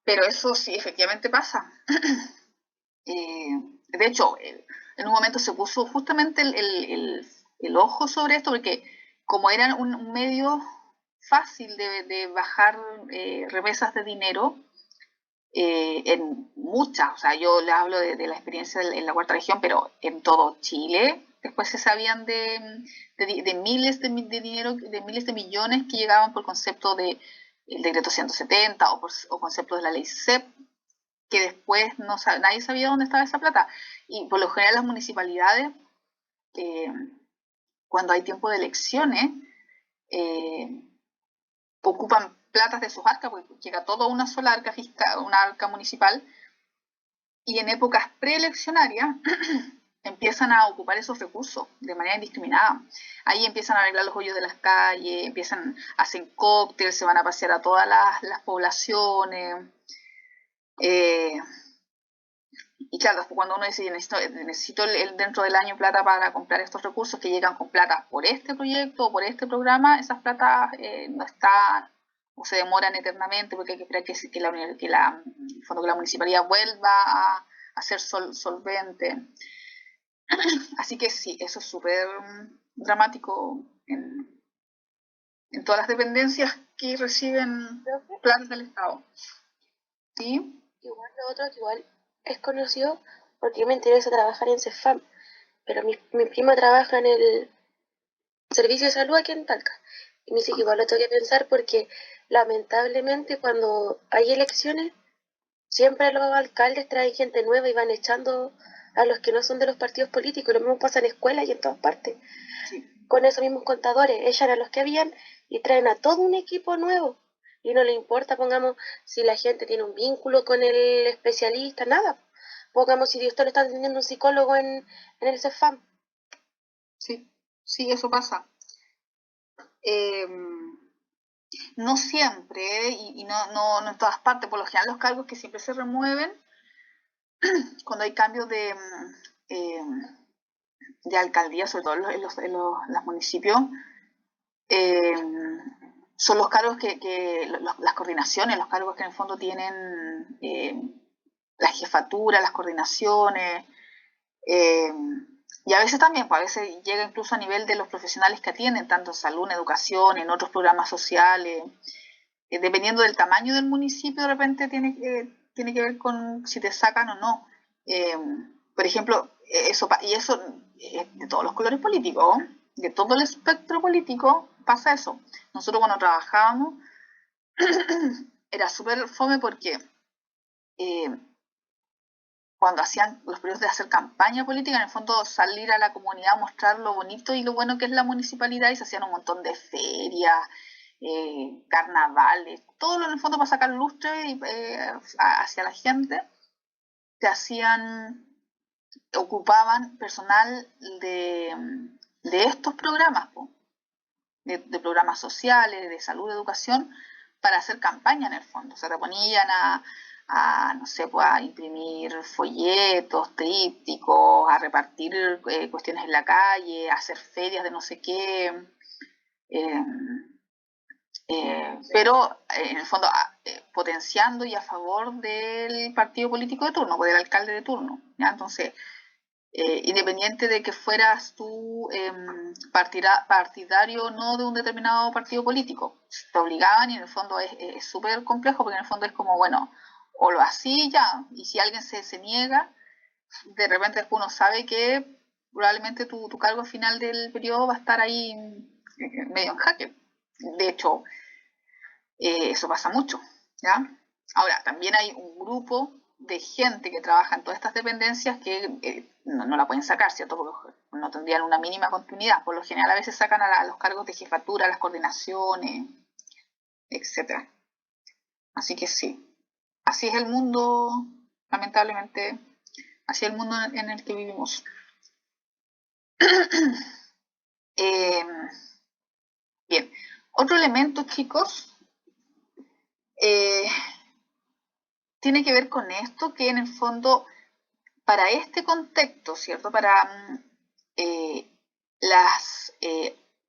Pero eso sí, efectivamente pasa. De hecho, en un momento se puso justamente el ojo sobre esto, porque como era un medio fácil de bajar remesas de dinero, en muchas, o sea, yo les hablo de la experiencia en la cuarta región, pero en todo Chile, después se sabían de miles de dinero, de miles de millones que llegaban por concepto del decreto 170 o concepto de la ley CEP, que después nadie sabía dónde estaba esa plata. Y por lo general las municipalidades, cuando hay tiempo de elecciones, ocupan platas de sus arcas, porque llega toda una sola arca fiscal, una arca municipal, y en épocas preeleccionarias empiezan a ocupar esos recursos de manera indiscriminada. Ahí empiezan a arreglar los hoyos de las calles, hacen cócteles, se van a pasear a todas las poblaciones. Y claro, después cuando uno dice necesito dentro del año plata para comprar estos recursos que llegan con plata por este proyecto o por este programa, esas platas no están o se demoran eternamente porque hay que esperar que la municipalidad vuelva a ser solvente. Así que sí, eso es súper dramático en todas las dependencias que reciben planes del Estado. ¿Sí? Igual lo otro que igual es conocido porque me interesa trabajar en CEFAM, pero mi prima trabaja en el servicio de salud aquí en Talca. Y me dice que igual lo tengo que pensar porque lamentablemente cuando hay elecciones siempre los alcaldes traen gente nueva y van echando a los que no son de los partidos políticos. Lo mismo pasa en escuelas y en todas partes. Sí. Con esos mismos contadores, echan a los que habían y traen a todo un equipo nuevo. Y no le importa, pongamos, si la gente tiene un vínculo con el especialista, nada. Pongamos si usted lo está atendiendo un psicólogo en el CEFAM. Sí, sí, eso pasa. No siempre, y no en todas partes, por lo general los cargos que siempre se remueven cuando hay cambios de alcaldía, sobre todo en los municipios, son los cargos las coordinaciones, los cargos que en el fondo tienen la jefatura, las coordinaciones, y a veces también, pues a veces llega incluso a nivel de los profesionales que atienden, tanto en salud, en educación, en otros programas sociales, dependiendo del tamaño del municipio, de repente tiene que ver con si te sacan o no. Por ejemplo, eso de todos los colores políticos, de todo el espectro político, pasa eso. Nosotros cuando trabajábamos, era súper fome porque cuando hacían los periodos de hacer campaña política, en el fondo salir a la comunidad, mostrar lo bonito y lo bueno que es la municipalidad, y se hacían un montón de ferias, carnavales, todo en el fondo para sacar lustre hacia la gente. Se hacían, ocupaban personal de estos programas, de programas sociales, de salud, de educación, para hacer campaña en el fondo. Se reponían no sé, pues, a imprimir folletos, trípticos, a repartir cuestiones en la calle, a hacer ferias de no sé qué. Pero en el fondo potenciando y a favor del partido político de turno, del alcalde de turno. ¿ya? Entonces, independiente de que fueras tú partidario o no de un determinado partido político, te obligaban, y en el fondo es súper complejo, porque en el fondo es como, bueno, o lo así ya, y si alguien se niega, de repente después uno sabe que probablemente tu cargo al final del periodo va a estar ahí medio en jaque. De hecho, eso pasa mucho, ¿ya? Ahora, también hay un grupo de gente que trabaja en todas estas dependencias que no la pueden sacar, ¿cierto? Porque no tendrían una mínima continuidad. Por lo general, a veces sacan a los cargos de jefatura, las coordinaciones, etc. Así que sí, así es el mundo, lamentablemente, así es el mundo en el que vivimos. Bien, otro elemento, chicos, tiene que ver con esto, que en el fondo, para este contexto, ¿cierto? Para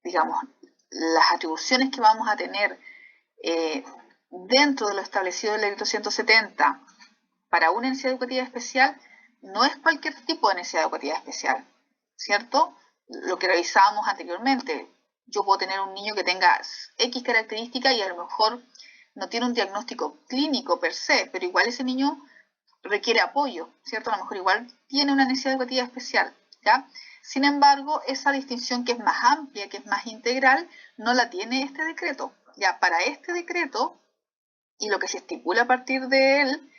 digamos, las atribuciones que vamos a tener dentro de lo establecido en el decreto 170 para una necesidad educativa especial, no es cualquier tipo de necesidad educativa especial, ¿cierto? Lo que revisábamos anteriormente, yo puedo tener un niño que tenga X características y a lo mejor no tiene un diagnóstico clínico per se, pero igual ese niño requiere apoyo, ¿cierto? A lo mejor igual tiene una necesidad educativa especial, ¿ya? Sin embargo, esa distinción que es más amplia, que es más integral, no la tiene este decreto. Ya para este decreto, y lo que se estipula a partir de él,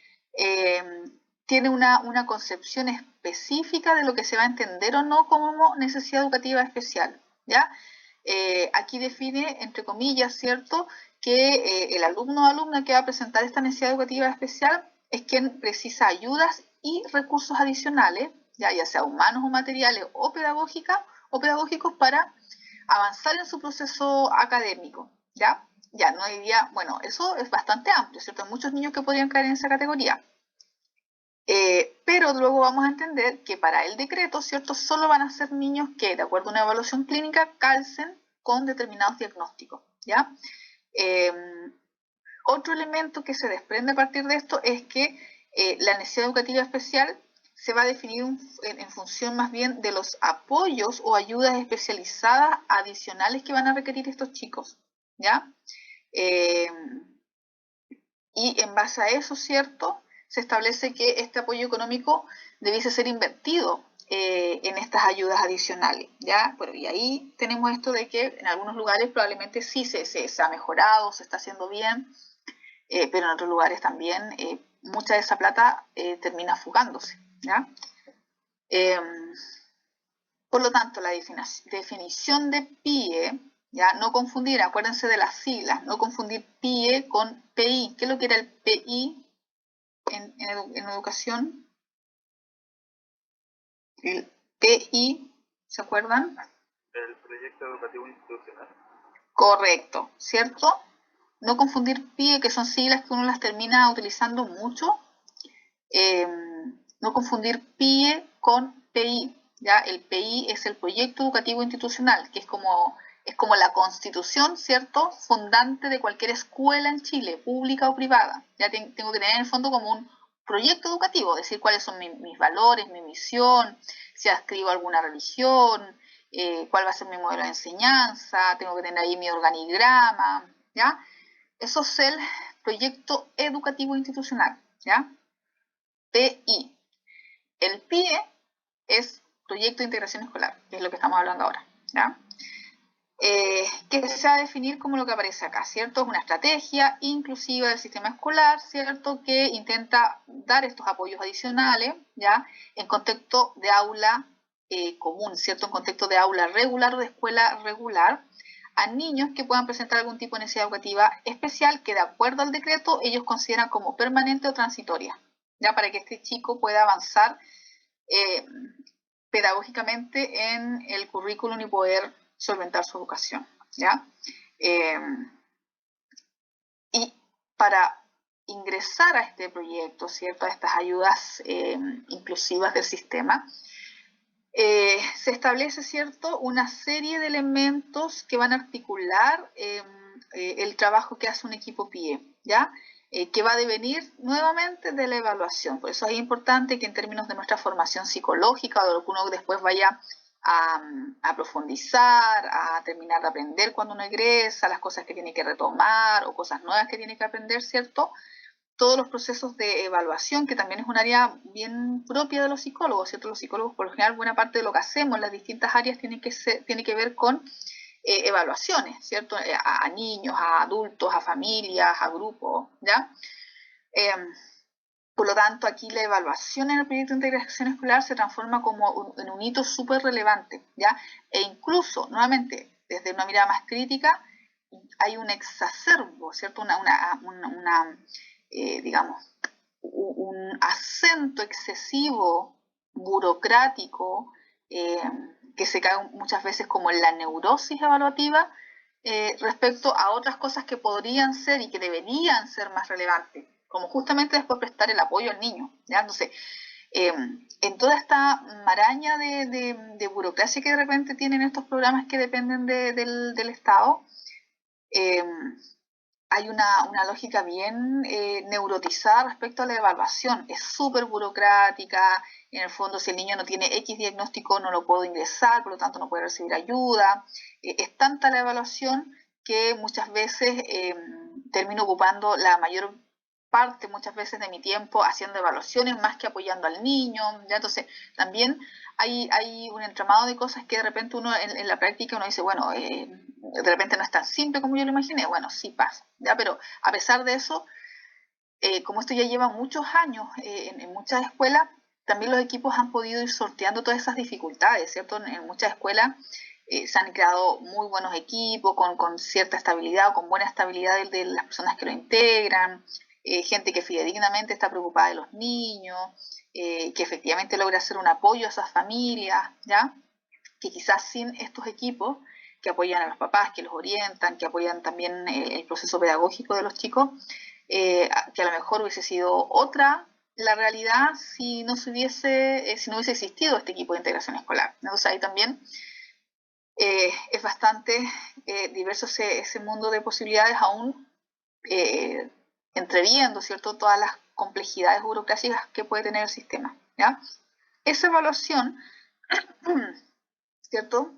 tiene una concepción específica de lo que se va a entender o no como necesidad educativa especial, ¿ya? Aquí define, entre comillas, ¿cierto?, que el alumno o alumna que va a presentar esta necesidad educativa especial es quien precisa ayudas y recursos adicionales, ya sea humanos o materiales o pedagógicos para avanzar en su proceso académico, ¿ya? Ya, no diría, bueno, eso es bastante amplio, ¿cierto? Hay muchos niños que podrían caer en esa categoría. Pero luego vamos a entender que para el decreto, ¿cierto?, solo van a ser niños que, de acuerdo a una evaluación clínica, calcen con determinados diagnósticos, ¿ya? Otro elemento que se desprende a partir de esto es que la necesidad educativa especial se va a definir en función más bien de los apoyos o ayudas especializadas adicionales que van a requerir estos chicos, ¿ya? Y en base a eso, ¿cierto?, se establece que este apoyo económico debiese ser invertido en estas ayudas adicionales, ¿ya? Bueno, y ahí tenemos esto de que en algunos lugares probablemente sí se ha mejorado, se está haciendo bien, pero en otros lugares también mucha de esa plata termina fugándose, ¿ya? Por lo tanto, la definición de PIE, ¿ya? No confundir, acuérdense de las siglas, no confundir PIE con PI. ¿Qué es lo que era el PI en educación? El PI, ¿se acuerdan? El proyecto educativo institucional. Correcto, ¿cierto? No confundir PIE, que son siglas que uno las termina utilizando mucho. No confundir PIE con PI, ¿ya? El PI es el proyecto educativo institucional, que es como la constitución, ¿cierto?, fundante de cualquier escuela en Chile, pública o privada. Ya tengo que tener en el fondo como un proyecto educativo, decir cuáles son mis valores, mi misión, si adscribo a alguna religión, cuál va a ser mi modelo de enseñanza, tengo que tener ahí mi organigrama, ¿ya? Eso es el proyecto educativo institucional, ¿ya? PI. El PIE es Proyecto de Integración Escolar, que es lo que estamos hablando ahora, ¿ya? que se va a definir como lo que aparece acá, ¿cierto? Es una estrategia inclusiva del sistema escolar, ¿cierto? Que intenta dar estos apoyos adicionales, ¿ya? En contexto de aula común, ¿cierto? En contexto de aula regular o de escuela regular, a niños que puedan presentar algún tipo de necesidad educativa especial que de acuerdo al decreto ellos consideran como permanente o transitoria, ¿ya? Para que este chico pueda avanzar pedagógicamente en el currículum y poder solventar su educación, ¿ya? Y para ingresar a este proyecto, ¿cierto? A estas ayudas inclusivas del sistema, se establece, ¿cierto?, una serie de elementos que van a articular el trabajo que hace un equipo PIE, ¿ya? Que va a devenir nuevamente de la evaluación. Por eso es importante que en términos de nuestra formación psicológica o de lo que uno después vaya a profundizar, a terminar de aprender cuando uno egresa, las cosas que tiene que retomar o cosas nuevas que tiene que aprender, ¿cierto? Todos los procesos de evaluación, que también es un área bien propia de los psicólogos, ¿cierto? Los psicólogos, por lo general, buena parte de lo que hacemos en las distintas áreas tiene que ver con evaluaciones, ¿cierto? A niños, a adultos, a familias, a grupos, ¿ya? Por lo tanto, aquí la evaluación en el proyecto de integración escolar se transforma como en un hito súper relevante, ¿ya? E incluso, nuevamente, desde una mirada más crítica, hay un exacerbo, ¿cierto? Digamos, un acento excesivo, burocrático, que se cae muchas veces como en la neurosis evaluativa, respecto a otras cosas que podrían ser y que deberían ser más relevantes, como justamente después prestar el apoyo al niño, ¿ya? Entonces, en toda esta maraña de burocracia que de repente tienen estos programas que dependen del Estado, hay una lógica bien neurotizada respecto a la evaluación. Es súper burocrática. En el fondo, si el niño no tiene X diagnóstico, no lo puedo ingresar, por lo tanto no puede recibir ayuda. Es tanta la evaluación que muchas veces termino ocupando la mayor parte, muchas veces, de mi tiempo haciendo evaluaciones más que apoyando al niño, ¿ya? Entonces, también hay un entramado de cosas que de repente uno en la práctica uno dice, bueno, de repente no es tan simple como yo lo imaginé. Bueno, sí pasa, ¿ya? Pero a pesar de eso, como esto ya lleva muchos años en muchas escuelas, también los equipos han podido ir sorteando todas esas dificultades, ¿cierto? En muchas escuelas se han creado muy buenos equipos con cierta estabilidad o con buena estabilidad de las personas que lo integran, gente que fidedignamente está preocupada de los niños, que efectivamente logra hacer un apoyo a esas familias, ¿ya? Que quizás sin estos equipos que apoyan a los papás, que los orientan, que apoyan también el proceso pedagógico de los chicos, que a lo mejor hubiese sido otra la realidad si no hubiese existido este equipo de integración escolar. Entonces ahí también es bastante diverso ese mundo de posibilidades, aún entreviendo, ¿cierto?, todas las complejidades burocráticas que puede tener el sistema, ¿ya? Esa evaluación ¿cierto?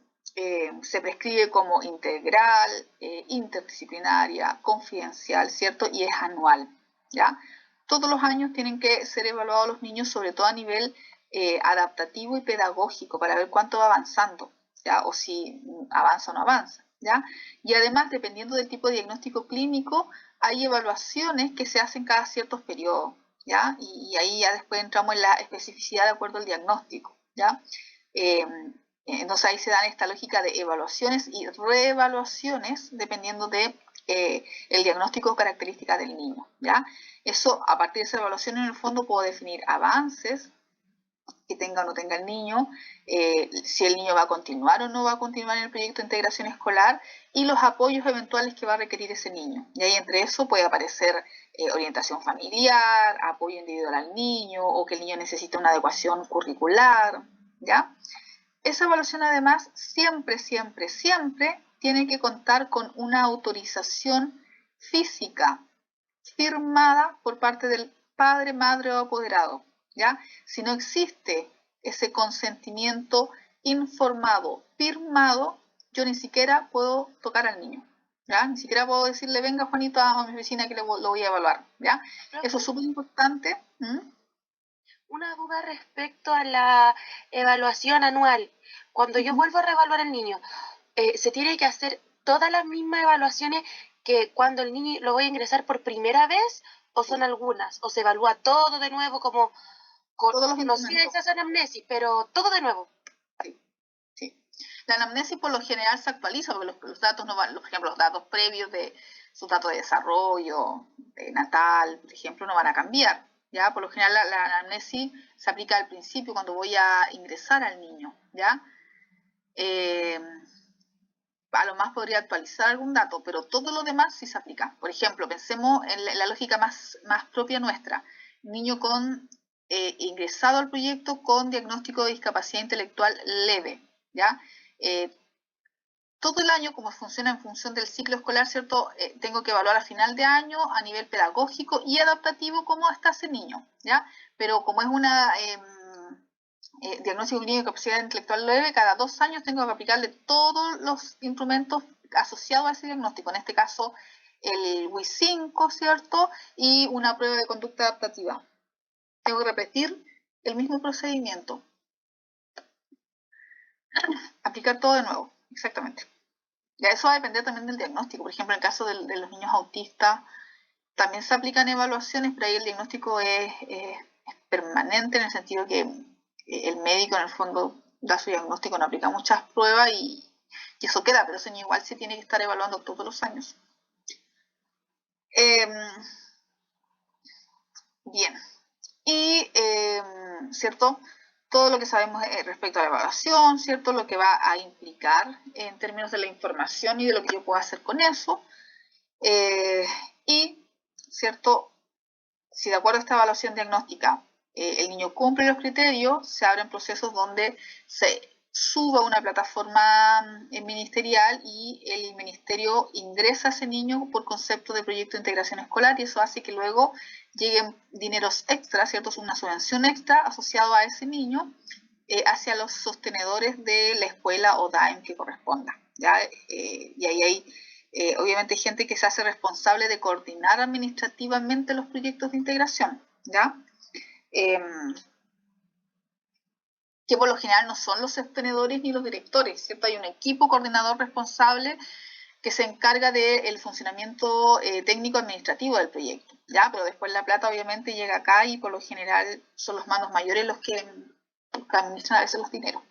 Se prescribe como integral, interdisciplinaria, confidencial, ¿cierto? Y es anual, ¿ya? Todos los años tienen que ser evaluados los niños, sobre todo a nivel adaptativo y pedagógico, para ver cuánto va avanzando, ¿ya? O si avanza o no avanza, ¿ya? Y además, dependiendo del tipo de diagnóstico clínico, hay evaluaciones que se hacen cada ciertos periodos, ¿ya? Y ahí ya después entramos en la especificidad de acuerdo al diagnóstico, ¿ya? Entonces ahí se dan esta lógica de evaluaciones y reevaluaciones dependiendo de el diagnóstico o característica del niño, ¿ya? Eso, a partir de esa evaluación, en el fondo puedo definir avances que tenga o no tenga el niño, si el niño va a continuar o no va a continuar en el proyecto de integración escolar y los apoyos eventuales que va a requerir ese niño. Y ahí entre eso puede aparecer orientación familiar, apoyo individual al niño o que el niño necesita una adecuación curricular, ¿ya? Esa evaluación además siempre tiene que contar con una autorización física firmada por parte del padre, madre o apoderado, ¿ya? Si no existe ese consentimiento informado, firmado, yo ni siquiera puedo tocar al niño, ¿ya? Ni siquiera puedo decirle, venga Juanito a mi oficina que lo voy a evaluar, ¿ya? Eso es súper importante. Una duda respecto a la evaluación anual. Cuando yo vuelvo a reevaluar al niño, se tiene que hacer todas las mismas evaluaciones que cuando el niño lo voy a ingresar por primera vez, o son algunas, o se evalúa todo de nuevo como con Todos los no sé instrumentos. esa anamnesis, pero todo de nuevo. Sí. La anamnesis por lo general se actualiza porque los datos no van, por ejemplo, los datos previos de sus datos de desarrollo, de natal, por ejemplo, no van a cambiar. ¿Ya? Por lo general la anamnesis se aplica al principio cuando voy a ingresar al niño, ¿ya? A lo más podría actualizar algún dato, pero todo lo demás sí se aplica. Por ejemplo, pensemos en la lógica más propia nuestra. Niño ingresado al proyecto con diagnóstico de discapacidad intelectual leve, ¿ya? Todo el año, como funciona en función del ciclo escolar, ¿cierto? Tengo que evaluar a final de año a nivel pedagógico y adaptativo cómo está ese niño, ¿ya? Pero como es una diagnóstico clínico de capacidad intelectual leve, cada 2 años tengo que aplicarle todos los instrumentos asociados a ese diagnóstico, en este caso el WIS-5, ¿cierto? Y una prueba de conducta adaptativa. Tengo que repetir el mismo procedimiento. Aplicar todo de nuevo, exactamente. Ya eso va a depender también del diagnóstico. Por ejemplo, en el caso de los niños autistas, también se aplican evaluaciones, pero ahí el diagnóstico es permanente en el sentido que el médico en el fondo da su diagnóstico, no aplica muchas pruebas y eso queda, pero ese niño igual se tiene que estar evaluando todos los años. Bien. Y, ¿cierto? Todo lo que sabemos respecto a la evaluación, ¿cierto? Lo que va a implicar en términos de la información y de lo que yo puedo hacer con eso. Y, ¿cierto? Si de acuerdo a esta evaluación diagnóstica el niño cumple los criterios, se abren procesos donde se suba a una plataforma ministerial y el ministerio ingresa a ese niño por concepto de proyecto de integración escolar y eso hace que luego lleguen dineros extras, ¿cierto? Una subvención extra asociado a ese niño hacia los sostenedores de la escuela o DAEM que corresponda, ¿ya? Y ahí hay obviamente gente que se hace responsable de coordinar administrativamente los proyectos de integración, ¿ya? Que por lo general no son los sostenedores ni los directores, ¿cierto? Hay un equipo coordinador responsable que se encarga del funcionamiento técnico-administrativo del proyecto, ¿ya? Pero después la plata obviamente llega acá y por lo general son los mandos mayores los que administran a veces los dineros.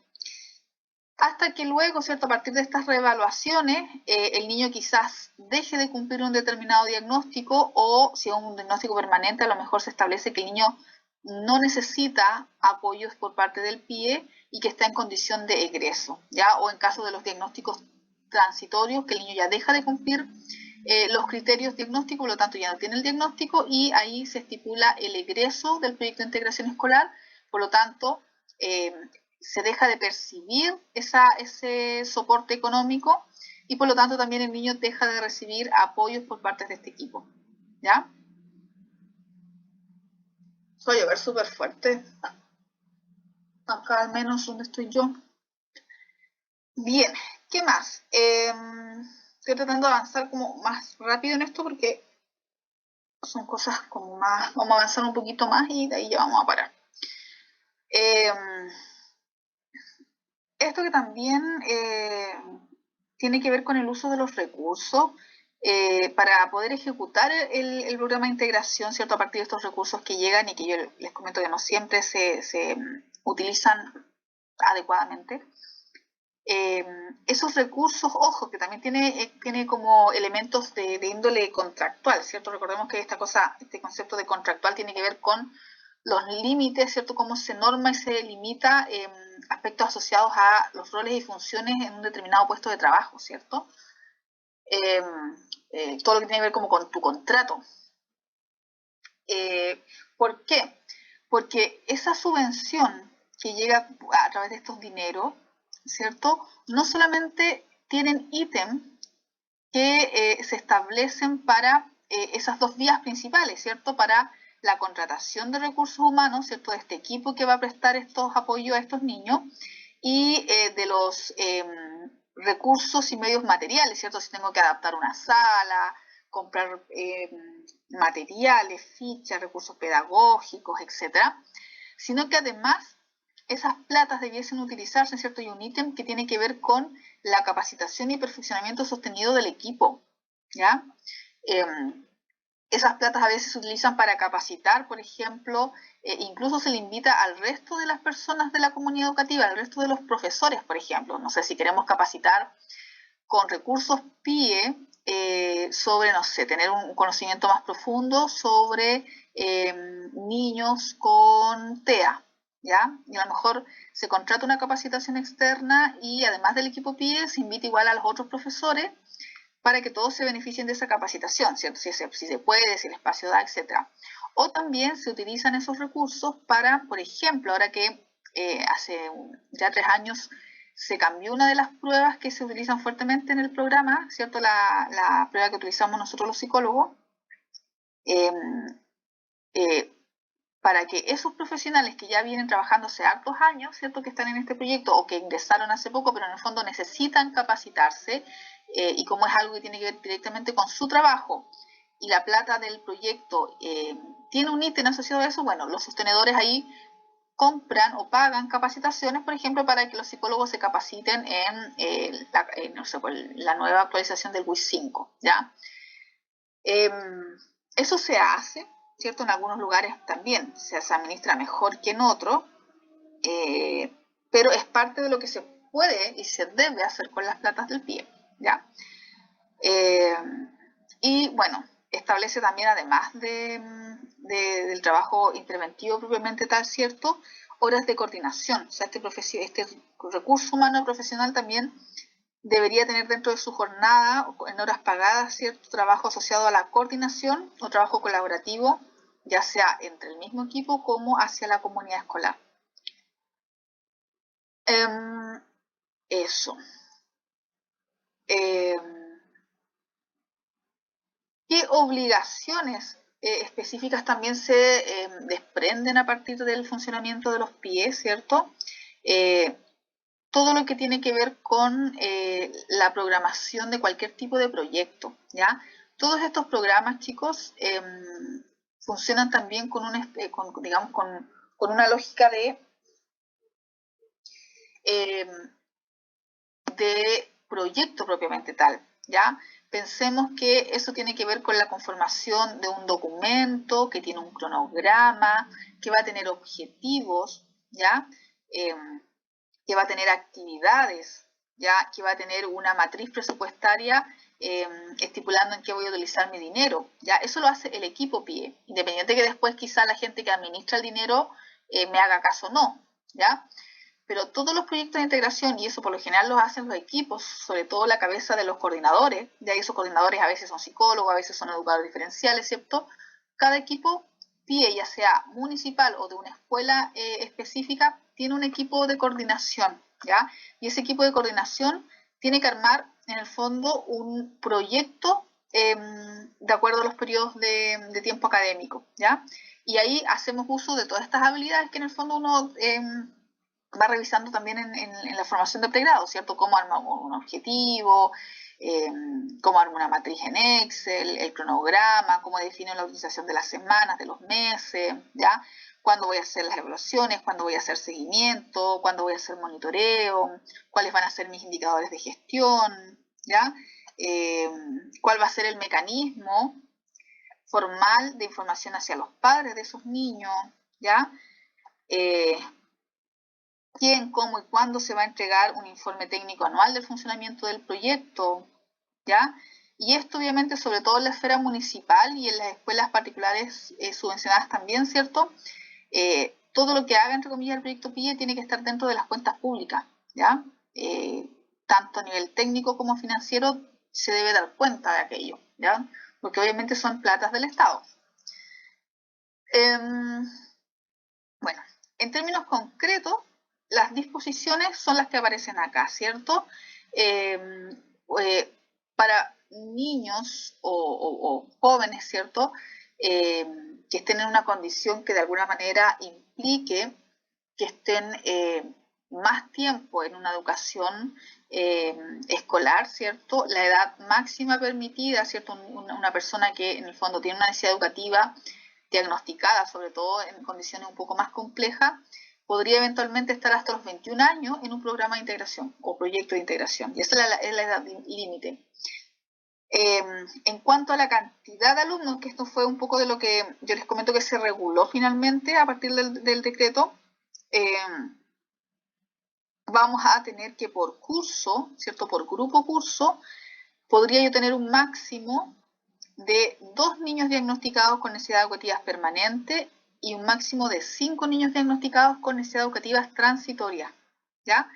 Hasta que luego, ¿cierto? A partir de estas reevaluaciones, el niño quizás deje de cumplir un determinado diagnóstico o si es un diagnóstico permanente, a lo mejor se establece que el niño no necesita apoyos por parte del PIE y que está en condición de egreso, ¿ya? O en caso de los diagnósticos transitorios, que el niño ya deja de cumplir los criterios diagnósticos, por lo tanto ya no tiene el diagnóstico y ahí se estipula el egreso del proyecto de integración escolar, por lo tanto se deja de percibir ese soporte económico y por lo tanto también el niño deja de recibir apoyos por parte de este equipo, ¿ya? Va a llover súper fuerte. Acá al menos donde estoy yo. Bien, ¿qué más? Estoy tratando de avanzar como más rápido en esto porque son cosas como más... Vamos a avanzar un poquito más y de ahí ya vamos a parar. Esto que también tiene que ver con el uso de los recursos para poder ejecutar el programa de integración, ¿cierto? A partir de estos recursos que llegan y que yo les comento que no siempre se utilizan adecuadamente. Esos recursos, ojo, que también tiene como elementos de índole contractual, ¿cierto? Recordemos que este concepto de contractual tiene que ver con los límites, ¿cierto? Cómo se norma y se limita aspectos asociados a los roles y funciones en un determinado puesto de trabajo, ¿cierto? Todo lo que tiene que ver como con tu contrato. ¿Por qué? Porque esa subvención que llega a través de estos dineros, ¿cierto? No solamente tienen ítems que se establecen para esas dos vías principales, ¿cierto? Para la contratación de recursos humanos, ¿cierto? De este equipo que va a prestar estos apoyos a estos niños y de los recursos y medios materiales, ¿cierto? Si tengo que adaptar una sala, comprar materiales, fichas, recursos pedagógicos, etcétera, sino que además esas platas debiesen utilizarse, ¿cierto? Y un ítem que tiene que ver con la capacitación y perfeccionamiento sostenido del equipo, ¿ya? Esas platas a veces se utilizan para capacitar, por ejemplo, incluso se le invita al resto de las personas de la comunidad educativa, al resto de los profesores, por ejemplo. No sé, si queremos capacitar con recursos PIE sobre, no sé, tener un conocimiento más profundo sobre niños con TEA, ¿ya? Y a lo mejor se contrata una capacitación externa y además del equipo PIE se invita igual a los otros profesores para que todos se beneficien de esa capacitación, ¿cierto? Si se puede, si el espacio da, etc. O también se utilizan esos recursos para, por ejemplo, ahora que hace ya 3 años se cambió una de las pruebas que se utilizan fuertemente en el programa, ¿cierto? La prueba que utilizamos nosotros los psicólogos, para que esos profesionales que ya vienen trabajando hace hartos años, ¿cierto? Que están en este proyecto o que ingresaron hace poco, pero en el fondo necesitan capacitarse, y como es algo que tiene que ver directamente con su trabajo y la plata del proyecto tiene un ítem asociado a eso, bueno, los sostenedores ahí compran o pagan capacitaciones, por ejemplo, para que los psicólogos se capaciten en no sé, la nueva actualización del WIS 5, ¿ya? Eso se hace, ¿cierto? En algunos lugares también se administra mejor que en otros, pero es parte de lo que se puede y se debe hacer con las platas del pie, ¿ya? Y bueno, establece también, además del trabajo interventivo propiamente tal, ¿cierto?, horas de coordinación. O sea, este recurso humano profesional también debería tener dentro de su jornada, en horas pagadas, cierto trabajo asociado a la coordinación o trabajo colaborativo, ya sea entre el mismo equipo como hacia la comunidad escolar. Eso. ¿Qué obligaciones específicas también se desprenden a partir del funcionamiento de los PIE, ¿cierto? Todo lo que tiene que ver con la programación de cualquier tipo de proyecto, ¿ya? Todos estos programas, chicos, funcionan también con una lógica de proyecto propiamente tal, ¿ya? Pensemos que eso tiene que ver con la conformación de un documento que tiene un cronograma, que va a tener objetivos, ¿ya? Que va a tener actividades, ¿ya? Que va a tener una matriz presupuestaria estipulando en qué voy a utilizar mi dinero, ¿ya? Eso lo hace el equipo PIE, independiente que después quizá la gente que administra el dinero me haga caso o no, ¿ya? Pero todos los proyectos de integración, y eso por lo general los hacen los equipos, sobre todo la cabeza de los coordinadores, de ahí esos coordinadores a veces son psicólogos, a veces son educadores diferenciales, ¿cierto? Cada equipo PIE, ya sea municipal o de una escuela específica, tiene un equipo de coordinación, ¿ya? Y ese equipo de coordinación tiene que armar, en el fondo, un proyecto de acuerdo a los periodos de tiempo académico, ¿ya? Y ahí hacemos uso de todas estas habilidades que en el fondo uno va revisando también en la formación de pregrado, ¿cierto? Cómo arma un objetivo, cómo arma una matriz en Excel, el cronograma, cómo define la utilización de las semanas, de los meses, ¿ya? Cuándo voy a hacer las evaluaciones, cuándo voy a hacer seguimiento, cuándo voy a hacer monitoreo, cuáles van a ser mis indicadores de gestión, ¿ya? Cuál va a ser el mecanismo formal de información hacia los padres de esos niños, ¿ya? Quién, cómo y cuándo se va a entregar un informe técnico anual del funcionamiento del proyecto, ¿ya? Y esto obviamente sobre todo en la esfera municipal y en las escuelas particulares subvencionadas también, ¿cierto? Todo lo que haga, entre comillas, el proyecto PIE tiene que estar dentro de las cuentas públicas, ¿ya? Tanto a nivel técnico como financiero se debe dar cuenta de aquello, ¿ya? Porque obviamente son platas del Estado. Bueno, en términos concretos, las disposiciones son las que aparecen acá, ¿cierto? Para niños o jóvenes, ¿cierto? Que estén en una condición que de alguna manera implique que estén más tiempo en una educación escolar, ¿cierto? La edad máxima permitida, ¿cierto? Una persona que en el fondo tiene una necesidad educativa diagnosticada, sobre todo en condiciones un poco más complejas, podría eventualmente estar hasta los 21 años en un programa de integración o proyecto de integración. Y esa es la edad límite. En cuanto a la cantidad de alumnos, que esto fue un poco de lo que yo les comento que se reguló finalmente a partir del decreto, vamos a tener que por curso, ¿cierto? Por grupo curso, podría yo tener un máximo de 2 niños diagnosticados con necesidades educativas permanentes y un máximo de 5 niños diagnosticados con necesidades educativas transitorias, ¿ya?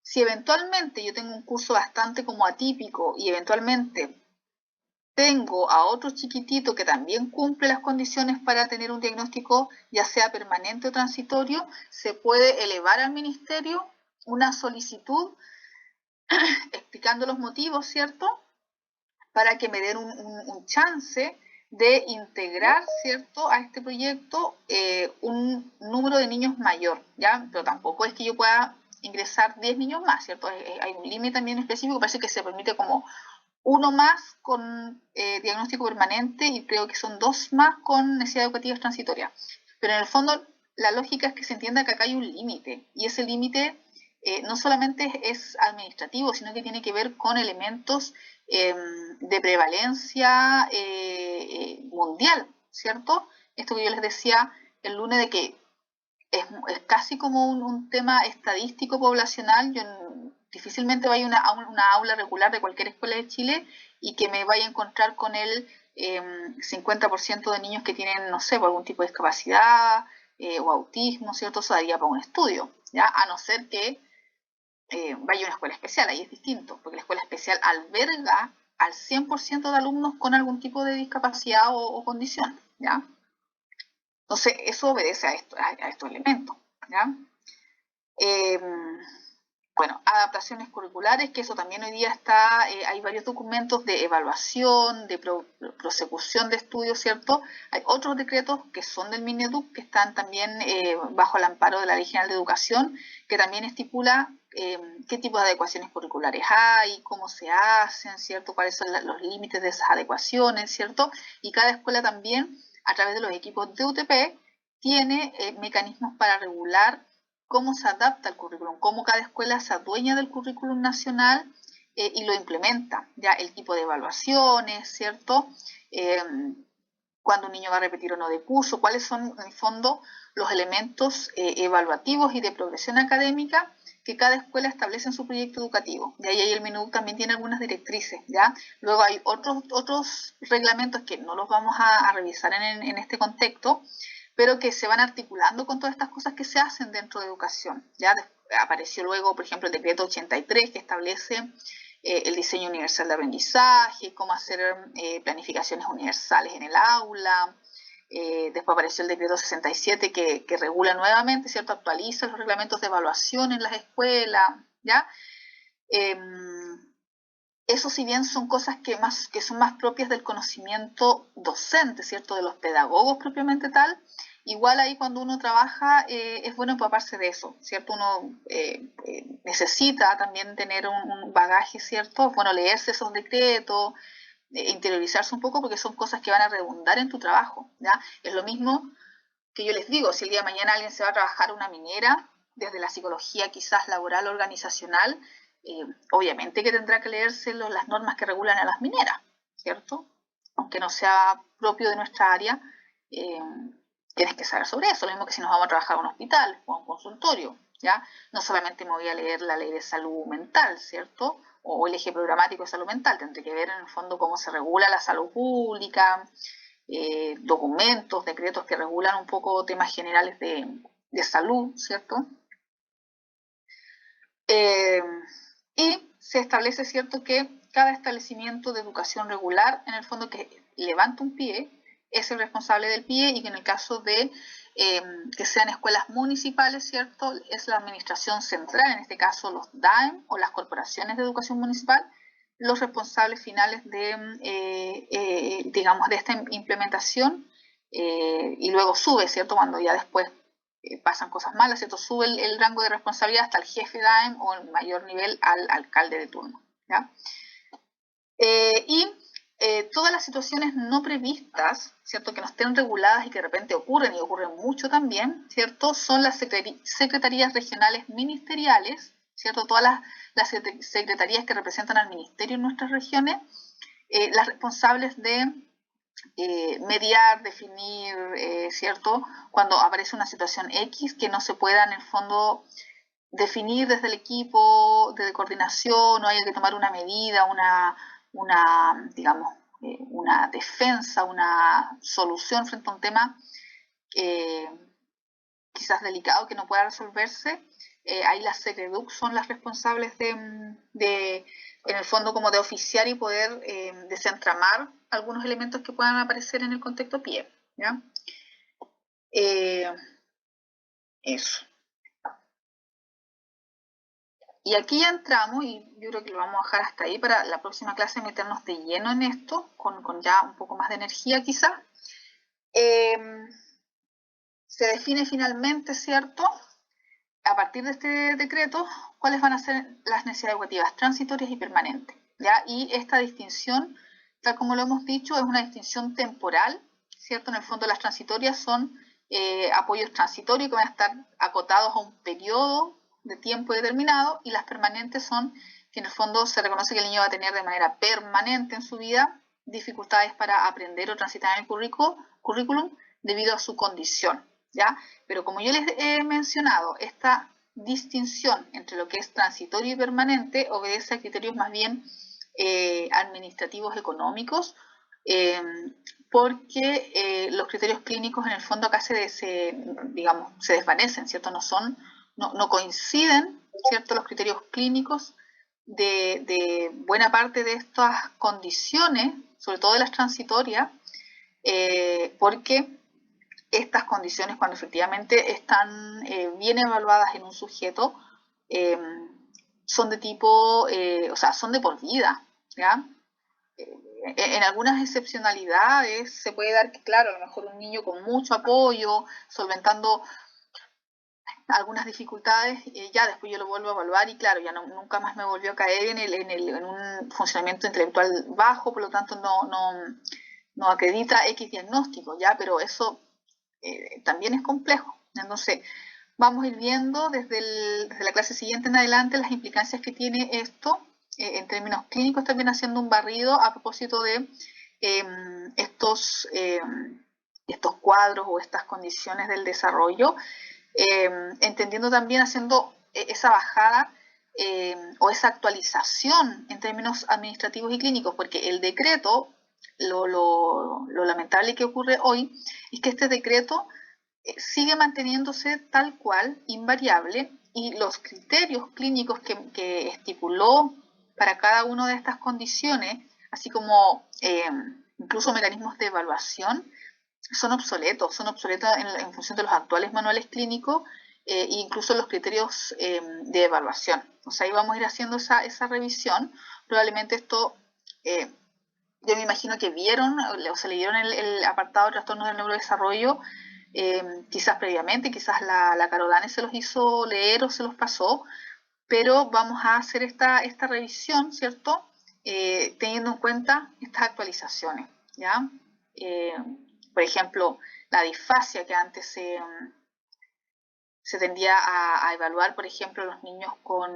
Si eventualmente yo tengo un curso bastante como atípico y eventualmente tengo a otro chiquitito que también cumple las condiciones para tener un diagnóstico, ya sea permanente o transitorio, se puede elevar al ministerio una solicitud explicando los motivos, ¿cierto? Para que me den un chance de integrar, ¿cierto?, a este proyecto un número de niños mayor, ¿ya? Pero tampoco es que yo pueda ingresar 10 niños más, ¿cierto? Hay un límite también específico, parece que se permite como uno más con diagnóstico permanente y creo que son 2 más con necesidades educativas transitorias. Pero en el fondo la lógica es que se entienda que acá hay un límite y ese límite no solamente es administrativo, sino que tiene que ver con elementos de prevalencia mundial, ¿cierto? Esto que yo les decía el lunes de que es casi como un tema estadístico poblacional. Yo difícilmente vaya a una aula regular de cualquier escuela de Chile y que me vaya a encontrar con el 50% de niños que tienen, no sé, algún tipo de discapacidad o autismo, ¿cierto? Eso daría para un estudio, ¿ya? A no ser que vaya a una escuela especial, ahí es distinto, porque la escuela especial alberga al 100% de alumnos con algún tipo de discapacidad o condición, ¿ya? Entonces, eso obedece a estos elementos, ¿ya? Bueno, adaptaciones curriculares, que eso también hoy día está, hay varios documentos de evaluación, de prosecución de estudios, ¿cierto? Hay otros decretos que son del Mineduc, que están también bajo el amparo de la Ley General de Educación, que también estipula qué tipo de adecuaciones curriculares hay, cómo se hacen, ¿cierto? Cuáles son los límites de esas adecuaciones, ¿cierto? Y cada escuela también, a través de los equipos de UTP, tiene mecanismos para regular cómo se adapta el currículum, cómo cada escuela se adueña del currículum nacional y lo implementa, ya el tipo de evaluaciones, ¿cierto? Cuándo un niño va a repetir o no de curso, cuáles son en el fondo los elementos evaluativos y de progresión académica que cada escuela establece en su proyecto educativo. De ahí el menú también tiene algunas directrices, ¿ya? Luego hay otros reglamentos que no los vamos a revisar en este contexto, pero que se van articulando con todas estas cosas que se hacen dentro de educación. Ya apareció luego, por ejemplo, el decreto 83 que establece el diseño universal de aprendizaje, cómo hacer planificaciones universales en el aula. Después apareció el decreto 67 que regula nuevamente, ¿cierto? Actualiza los reglamentos de evaluación en las escuelas, ¿ya? Eso, si bien son cosas que son más propias del conocimiento docente, ¿cierto? De los pedagogos propiamente tal, igual ahí cuando uno trabaja es bueno empaparse de eso, ¿cierto? Uno necesita también tener un bagaje, ¿cierto? Es bueno leerse esos decretos, interiorizarse un poco porque son cosas que van a redundar en tu trabajo, ¿ya? Es lo mismo que yo les digo, si el día de mañana alguien se va a trabajar una minera, desde la psicología quizás laboral, organizacional, obviamente que tendrá que leerse las normas que regulan a las mineras, ¿cierto? Aunque no sea propio de nuestra área, tienes que saber sobre eso. Lo mismo que si nos vamos a trabajar a un hospital o a un consultorio, ¿ya? No solamente me voy a leer la ley de salud mental, ¿cierto? O el eje programático de salud mental, tendré que ver en el fondo cómo se regula la salud pública, documentos, decretos que regulan un poco temas generales de salud, ¿cierto? Y se establece, ¿cierto?, que cada establecimiento de educación regular, en el fondo que levanta un pie, es el responsable del pie y que en el caso de que sean escuelas municipales, ¿cierto?, es la administración central, en este caso los DAEM o las corporaciones de educación municipal, los responsables finales de, digamos, de esta implementación y luego sube, ¿cierto?, cuando ya después pasan cosas malas, ¿cierto? Sube el rango de responsabilidad hasta el jefe DAEM o en mayor nivel al alcalde de turno, ¿ya? Y todas las situaciones no previstas, ¿cierto?, que no estén reguladas y que de repente ocurren, y ocurren mucho también, ¿cierto?, son las secretarías regionales ministeriales, ¿cierto?, todas las secretarías que representan al ministerio en nuestras regiones, las responsables de mediar, definir, ¿cierto?, cuando aparece una situación X que no se pueda en el fondo definir desde el equipo de coordinación, o haya que tomar una medida, digamos, una defensa, una solución frente a un tema quizás delicado que no pueda resolverse. Ahí las Secreduc son las responsables de, en el fondo, como de oficiar y poder desentramar algunos elementos que puedan aparecer en el contexto PIE, ¿ya? Eso. Y aquí ya entramos, y yo creo que lo vamos a dejar hasta ahí para la próxima clase, meternos de lleno en esto, con ya un poco más de energía quizás. Se define finalmente, ¿cierto?, a partir de este decreto, cuáles van a ser las necesidades educativas transitorias y permanentes, ¿ya? Y esta distinción, tal como lo hemos dicho, es una distinción temporal, ¿cierto? En el fondo las transitorias son apoyos transitorios que van a estar acotados a un periodo de tiempo determinado, y las permanentes son que en el fondo se reconoce que el niño va a tener de manera permanente en su vida dificultades para aprender o transitar en el currículum debido a su condición, ¿ya? Pero como yo les he mencionado, esta distinción entre lo que es transitorio y permanente obedece a criterios más bien administrativos económicos, porque los criterios clínicos en el fondo acá digamos, se desvanecen, ¿cierto? No coinciden, ¿cierto?, los criterios clínicos de buena parte de estas condiciones, sobre todo de las transitorias, porque estas condiciones, cuando efectivamente están bien evaluadas en un sujeto, son de tipo, o sea, son de por vida, ¿ya? En algunas excepcionalidades se puede dar que, claro, a lo mejor un niño con mucho apoyo, solventando algunas dificultades, ya después yo lo vuelvo a evaluar y claro, ya nunca más me volvió a caer en un funcionamiento intelectual bajo, por lo tanto no acredita X diagnóstico, ¿ya? Pero eso también es complejo. Entonces, vamos a ir viendo desde la clase siguiente en adelante las implicancias que tiene esto, en términos clínicos, también haciendo un barrido a propósito de estos cuadros o estas condiciones del desarrollo, entendiendo también, haciendo esa bajada o esa actualización en términos administrativos y clínicos, porque el decreto, lo lamentable que ocurre hoy es que este decreto sigue manteniéndose tal cual, invariable, y los criterios clínicos que estipuló para cada una de estas condiciones, así como incluso mecanismos de evaluación, son obsoletos en función de los actuales manuales clínicos e incluso los criterios de evaluación. O sea, ahí vamos a ir haciendo esa revisión. Probablemente esto, yo me imagino que vieron o se leyeron el apartado de trastornos del neurodesarrollo, quizás previamente, quizás la Carodane se los hizo leer o se los pasó, pero vamos a hacer esta revisión, ¿cierto?, teniendo en cuenta estas actualizaciones, ¿ya? Por ejemplo, la disfasia que antes se tendía a evaluar, por ejemplo, los niños con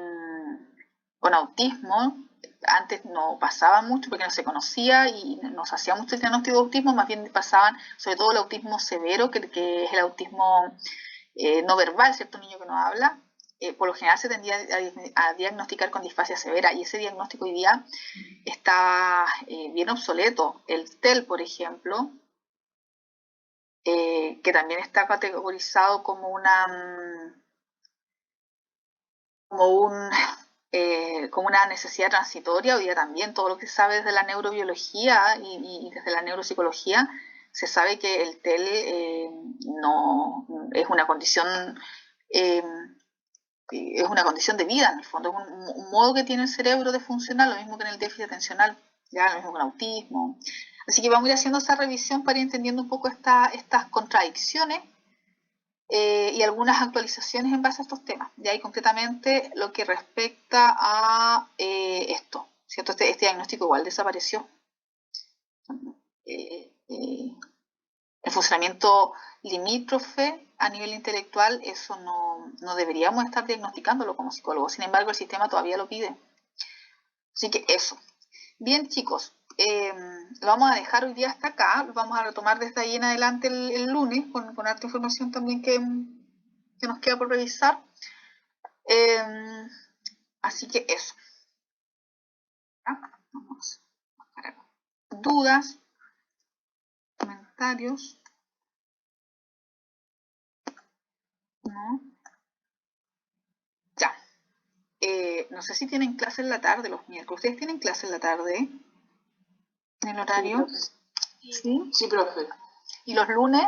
autismo, antes no pasaba mucho porque no se conocía y no se hacía mucho el diagnóstico de autismo, más bien pasaban sobre todo el autismo severo, que es el autismo no verbal, ¿cierto?, niño que no habla. Por lo general se tendía a diagnosticar con disfasia severa, y ese diagnóstico hoy día está bien obsoleto. El TEL, por ejemplo, que también está categorizado como una necesidad transitoria. Hoy día también todo lo que se sabe desde la neurobiología y desde la neuropsicología, se sabe que el TEL no es una condición de vida, en el fondo, es un modo que tiene el cerebro de funcionar, lo mismo que en el déficit atencional, ya lo mismo con el autismo. Así que vamos a ir haciendo esa revisión para ir entendiendo un poco estas contradicciones y algunas actualizaciones en base a estos temas. De ahí concretamente lo que respecta a esto, ¿cierto? Este diagnóstico igual desapareció. funcionamiento limítrofe a nivel intelectual, eso no deberíamos estar diagnosticándolo como psicólogos. Sin embargo, el sistema todavía lo pide. Así que eso. Bien, chicos, lo vamos a dejar hoy día hasta acá. Lo vamos a retomar desde ahí en adelante el lunes con harta información también que nos queda por revisar. Así que eso. Vamos a parar. ¿Dudas? ¿Comentarios? ¿No? Ya. No sé si tienen clase en la tarde los miércoles. ¿Ustedes tienen clase en la tarde? ¿En el horario? Sí, Sí, profe. ¿Y los lunes?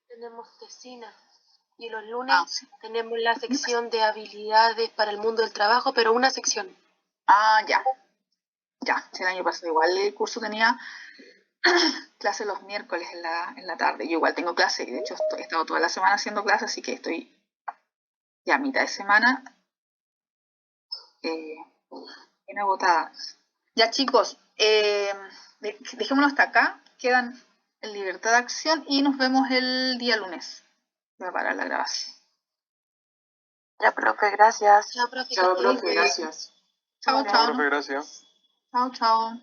tenemos tesina. Y los lunes Sí. tenemos la sección de habilidades para el mundo del trabajo, pero una sección. Ya. Ya, el año pasado igual el curso tenía clase los miércoles en la tarde. Yo igual tengo clase, y de hecho he estado toda la semana haciendo clase, así que estoy ya a mitad de semana bien agotada. Ya, chicos, dejémoslo hasta acá. Quedan en libertad de acción y nos vemos el día lunes. Voy a parar la grabación. Ya, profe, gracias. Chao, profe. Chao, profe, gracias. Chao, chao. Profe, gracias. Chao, chao.